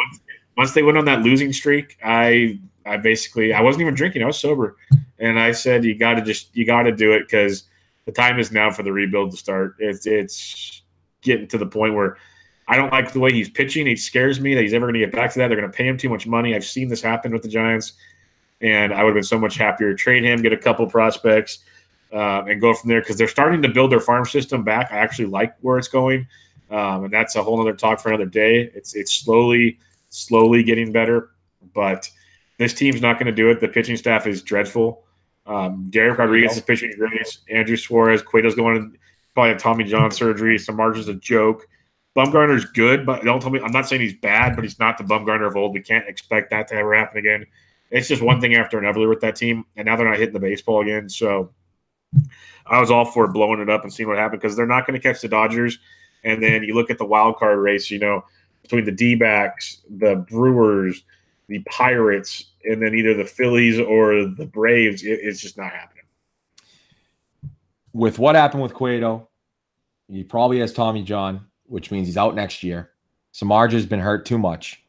[SPEAKER 1] Once they went on that losing streak, I wasn't even drinking. I was sober. And I said, you got to do it because the time is now for the rebuild to start. It's getting to the point where I don't like the way he's pitching. It scares me that he's ever going to get back to that. They're going to pay him too much money. I've seen this happen with the Giants. And I would have been so much happier to trade him, get a couple prospects, and go from there because they're starting to build their farm system back. I actually like where it's going. And that's a whole other talk for another day. It's slowly getting better, but this team's not going to do it. The pitching staff is dreadful. Derek Rodriguez is pitching great. Andrew Suarez, Cueto's going to probably have Tommy John surgery. Samardzich's a joke. Bumgarner's good, but don't tell me. I'm not saying he's bad, but he's not the Bumgarner of old. We can't expect that to ever happen again. It's just one thing after another with that team, and now they're not hitting the baseball again. So I was all for blowing it up and seeing what happened because they're not going to catch the Dodgers. And then you look at the wild card race, between the D-backs, the Brewers, the Pirates, and then either the Phillies or the Braves. It's just not happening.
[SPEAKER 2] With what happened with Cueto, he probably has Tommy John, which means he's out next year. Samardzich's been hurt too much.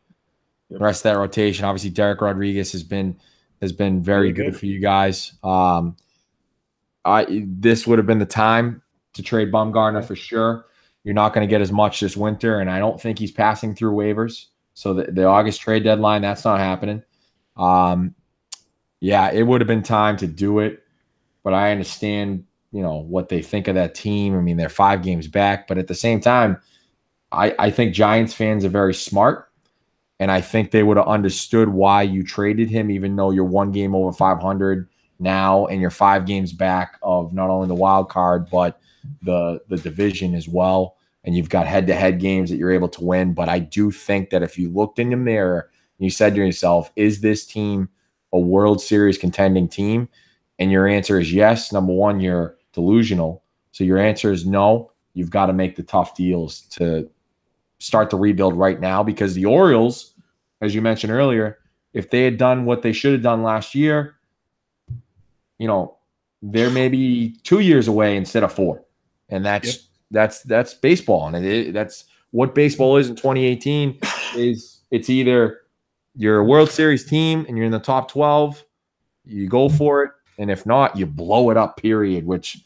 [SPEAKER 2] The rest of that rotation, obviously, Derek Rodriguez has been very good for you guys. This would have been the time to trade Bumgarner for sure. You're not going to get as much this winter, and I don't think he's passing through waivers. So the August trade deadline, that's not happening. It would have been time to do it, but I understand, what they think of that team. I mean, they're 5 games back, but at the same time, I think Giants fans are very smart, and I think they would have understood why you traded him, even though you're 1 game over 500 now, and you're 5 games back of not only the wild card, but the division as well. And you've got head-to-head games that you're able to win. But I do think that if you looked in the mirror and you said to yourself, is this team a World Series contending team? And your answer is yes. Number one, you're delusional. So your answer is no. You've got to make the tough deals to start the rebuild right now because the Orioles, as you mentioned earlier, if they had done what they should have done last year, they're maybe 2 years away instead of 4. And that's baseball, and that's what baseball is in 2018. Is it's either you're a World Series team and you're in the top 12, you go for it, and if not, you blow it up. Period. Which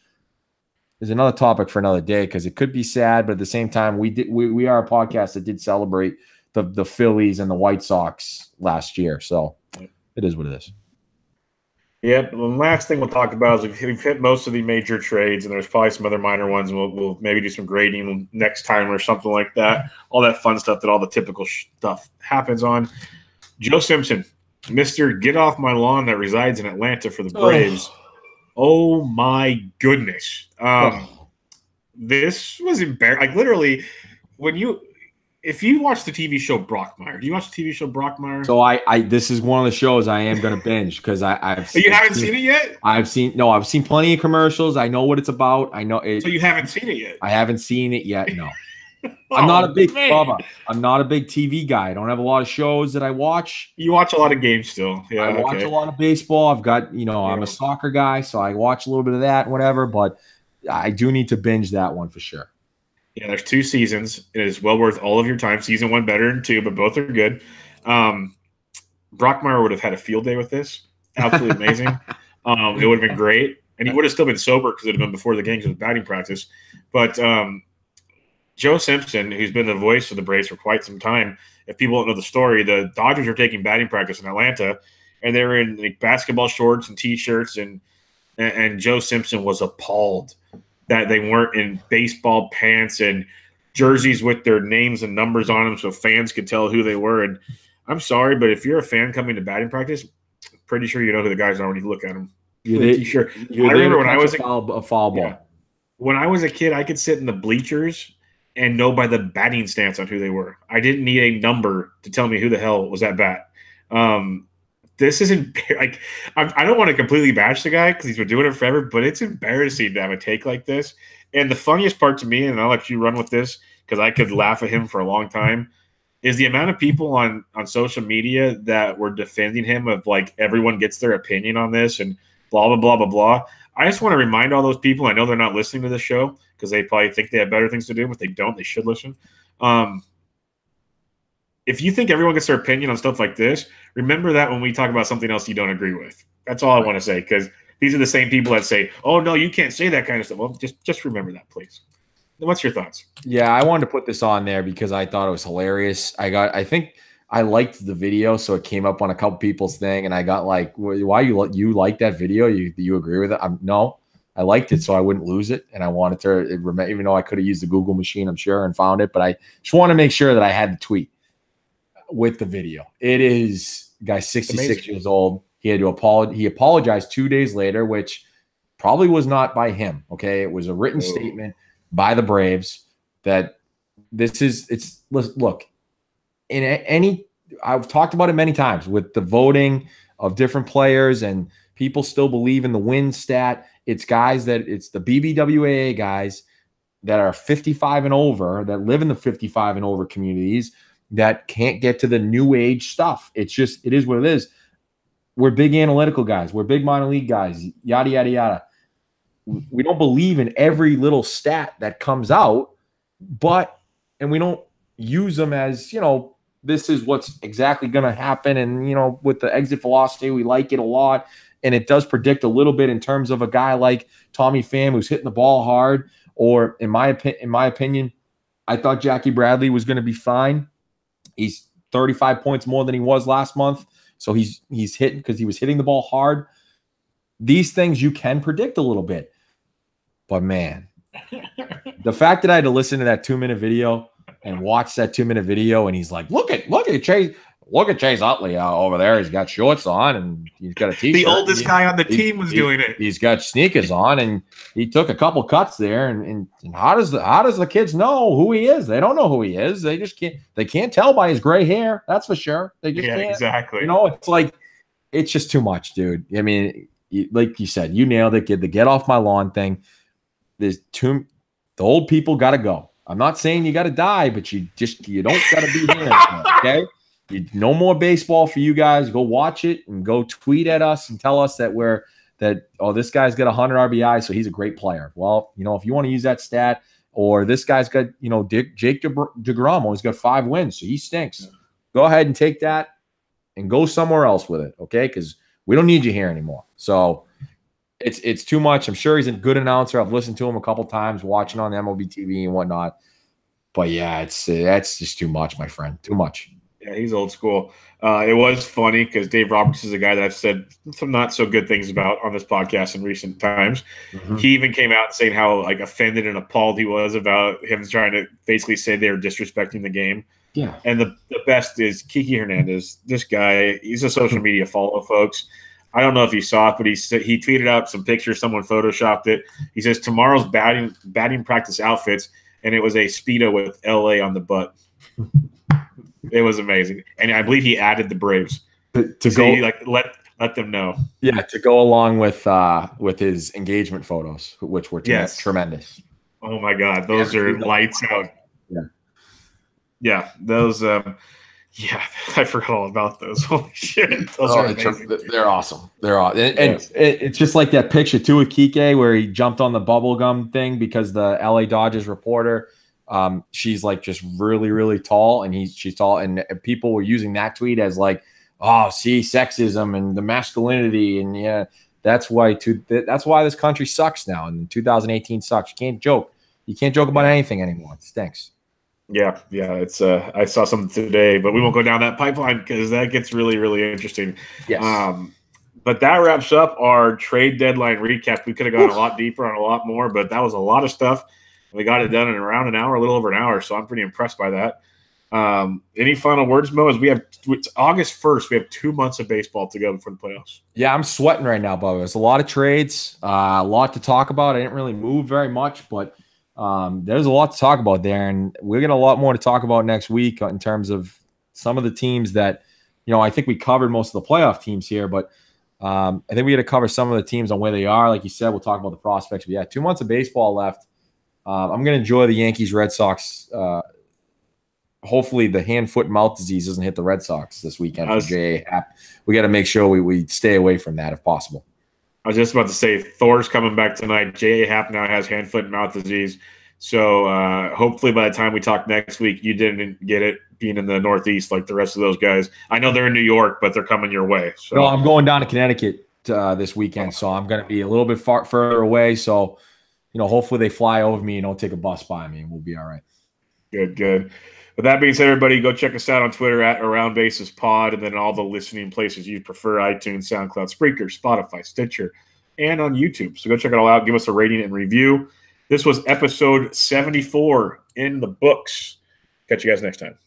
[SPEAKER 2] is another topic for another day because it could be sad, but at the same time, we are a podcast that did celebrate the Phillies and the White Sox last year, so it is what it is.
[SPEAKER 1] Yep. The last thing we'll talk about is we've hit most of the major trades, and there's probably some other minor ones. And we'll maybe do some grading next time or something like that. All that fun stuff that all the typical stuff happens on. Joe Simpson, Mr. Get Off My Lawn that resides in Atlanta for the Braves. Oh my goodness. This was embarrassing. Like literally, if you watch the TV show Brockmire, do you watch the TV show Brockmire?
[SPEAKER 2] So this is one of the shows I am going to binge because I've.
[SPEAKER 1] You haven't seen it yet?
[SPEAKER 2] I've seen plenty of commercials. I know what it's about. I know it.
[SPEAKER 1] So you haven't seen it yet?
[SPEAKER 2] I haven't seen it yet. No. I'm not a big Bubba. I'm not a big TV guy. I don't have a lot of shows that I watch.
[SPEAKER 1] You watch a lot of games still. Yeah,
[SPEAKER 2] I watch a lot of baseball. I've got, I'm a soccer guy, so I watch a little bit of that, whatever. But I do need to binge that one for sure.
[SPEAKER 1] Yeah, there's 2 seasons. It is well worth all of your time. Season 1 better than 2, but both are good. Brockmire would have had a field day with this. Absolutely amazing. It would have been great. And he would have still been sober because it would have been before the game because it was batting practice. But Joe Simpson, who's been the voice of the Braves for quite some time, if people don't know the story, the Dodgers were taking batting practice in Atlanta, and they were in like basketball shorts and T-shirts, and Joe Simpson was appalled that they weren't in baseball pants and jerseys with their names and numbers on them so fans could tell who they were. And I'm sorry, but if you're a fan coming to batting practice, I'm pretty sure you know who the guys are when you look at them.
[SPEAKER 2] You're
[SPEAKER 1] I remember when I was
[SPEAKER 2] a foul ball.
[SPEAKER 1] Yeah. When I was a kid, I could sit in the bleachers and know by the batting stance on who they were. I didn't need a number to tell me who the hell was at bat. This isn't like I don't want to completely bash the guy because he's been doing it forever, but it's embarrassing to have a take like this. And the funniest part to me, and I'll let you run with this because I could laugh at him for a long time, is the amount of people on social media that were defending him of like everyone gets their opinion on this and blah, blah, blah, blah, blah. I just want to remind all those people, I know they're not listening to this show because they probably think they have better things to do, but they don't. They should listen. If you think everyone gets their opinion on stuff like this, remember that when we talk about something else you don't agree with. That's all I want to say, because these are the same people that say, oh, no, you can't say that kind of stuff. Well, just remember that, please. What's your thoughts?
[SPEAKER 2] Yeah, I wanted to put this on there because I thought it was hilarious. I think I liked the video, so it came up on a couple people's thing, and I got like, why you like that video? You agree with it? No, I liked it so I wouldn't lose it, and I wanted to, even though I could have used the Google machine, I'm sure, and found it, but I just want to make sure that I had the tweet with the video. It is, guy's 66 years old. He had to apologize. He apologized 2 days later, which probably was not by him. Okay, it was a written statement by the Braves that look, in any, I've talked about it many times with the voting of different players, and people still believe in the win stat. It's the BBWAA guys that are 55 and over, that live in the 55 and over communities, that can't get to the new age stuff. It is what it is. We're big analytical guys. We're big minor league guys, yada, yada, yada. We don't believe in every little stat that comes out, and we don't use them as, this is what's exactly going to happen. And, with the exit velocity, we like it a lot. And it does predict a little bit in terms of a guy like Tommy Pham, who's hitting the ball hard. Or in my opinion, I thought Jackie Bradley was going to be fine. He's 35 points more than he was last month. So he's hitting because he was hitting the ball hard. These things you can predict a little bit. But, man, the fact that I had to listen to that 2-minute video and watch that 2-minute video, and he's like, look at Chase. Look at Chase Utley over there. He's got shorts on, and he's got a T-shirt.
[SPEAKER 1] The oldest guy on the team was doing it.
[SPEAKER 2] He's got sneakers on, and he took a couple cuts there. And how does the kids know who he is? They don't know who he is. They just can't. They can't tell by his gray hair. That's for sure. They just can't.
[SPEAKER 1] Exactly.
[SPEAKER 2] It's like, it's just too much, dude. I mean, like you said, you nailed it. The get off my lawn thing. The old people got to go. I'm not saying you got to die, but you don't got to be here. Okay. No more baseball for you guys. Go watch it and go tweet at us and tell us that this guy's got 100 RBI, so he's a great player. Well, if you want to use that stat, or this guy's got, Jake DeGrom, he's got 5 wins, so he stinks. Go ahead and take that and go somewhere else with it, okay? Because we don't need you here anymore. So it's too much. I'm sure he's a good announcer. I've listened to him a couple times, watching on MLB TV and whatnot. But yeah, that's just too much, my friend. Too much.
[SPEAKER 1] Yeah, he's old school. It was funny because Dave Roberts is a guy that I've said some not so good things about on this podcast in recent times.
[SPEAKER 2] Mm-hmm.
[SPEAKER 1] He even came out saying how like offended and appalled he was about him trying to basically say they were disrespecting the game.
[SPEAKER 2] Yeah.
[SPEAKER 1] And the best is Kiki Hernandez. This guy, he's a social media follow, folks. I don't know if you saw it, but he tweeted out some pictures. Someone photoshopped it. He says tomorrow's batting practice outfits, and it was a Speedo with LA on the butt. It was amazing, and I believe he added the Braves
[SPEAKER 2] to
[SPEAKER 1] so
[SPEAKER 2] go
[SPEAKER 1] he, like let them know.
[SPEAKER 2] Yeah, to go along with his engagement photos, which were tremendous.
[SPEAKER 1] Oh my God, those are lights out. Yeah, those. Yeah, I forgot all about those. Holy shit, those are amazing.
[SPEAKER 2] They're awesome. They're awesome, and it's just like that picture too with Kike where he jumped on the bubblegum thing because the LA Dodgers reporter. She's like just really, really tall, and she's tall, and people were using that tweet as like, oh, see, sexism and the masculinity, and yeah, that's why this country sucks now, and 2018 sucks. You can't joke about anything anymore. It stinks.
[SPEAKER 1] Yeah, it's I saw something today, but we won't go down that pipeline because that gets really, really interesting.
[SPEAKER 2] Yes.
[SPEAKER 1] But that wraps up our trade deadline recap. We could have gone a lot deeper on a lot more, but that was a lot of stuff. We got it done in around an hour, a little over an hour, so I'm pretty impressed by that. Any final words, Mo? As it's August 1st, we have 2 months of baseball to go before the playoffs. Yeah,
[SPEAKER 2] I'm sweating right now, Bubba. There's a lot of trades, a lot to talk about. I didn't really move very much, but there's a lot to talk about there, and we're gonna a lot more to talk about next week in terms of some of the teams that, I think we covered most of the playoff teams here, but I think we got to cover some of the teams on where they are. Like you said, we'll talk about the prospects. But yeah, 2 months of baseball left. I'm going to enjoy the Yankees, Red Sox. Hopefully the hand, foot, and mouth disease doesn't hit the Red Sox this weekend for J.A. Happ. We got to make sure we stay away from that if possible.
[SPEAKER 1] I was just about to say Thor's coming back tonight. J.A. Happ now has hand, foot, and mouth disease. So hopefully by the time we talk next week, you didn't get it being in the Northeast like the rest of those guys. I know they're in New York, but they're coming your way. So.
[SPEAKER 2] No, I'm going down to Connecticut this weekend, so I'm going to be a little bit further away. So, hopefully they fly over me and don't take a bus by me, and we'll be all right.
[SPEAKER 1] Good. With that being said, everybody, go check us out on Twitter at AroundBasesPod, and then all the listening places you prefer: iTunes, SoundCloud, Spreaker, Spotify, Stitcher, and on YouTube. So go check it all out. Give us a rating and review. This was episode 74 in the books. Catch you guys next time.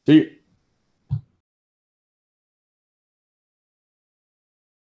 [SPEAKER 2] See you.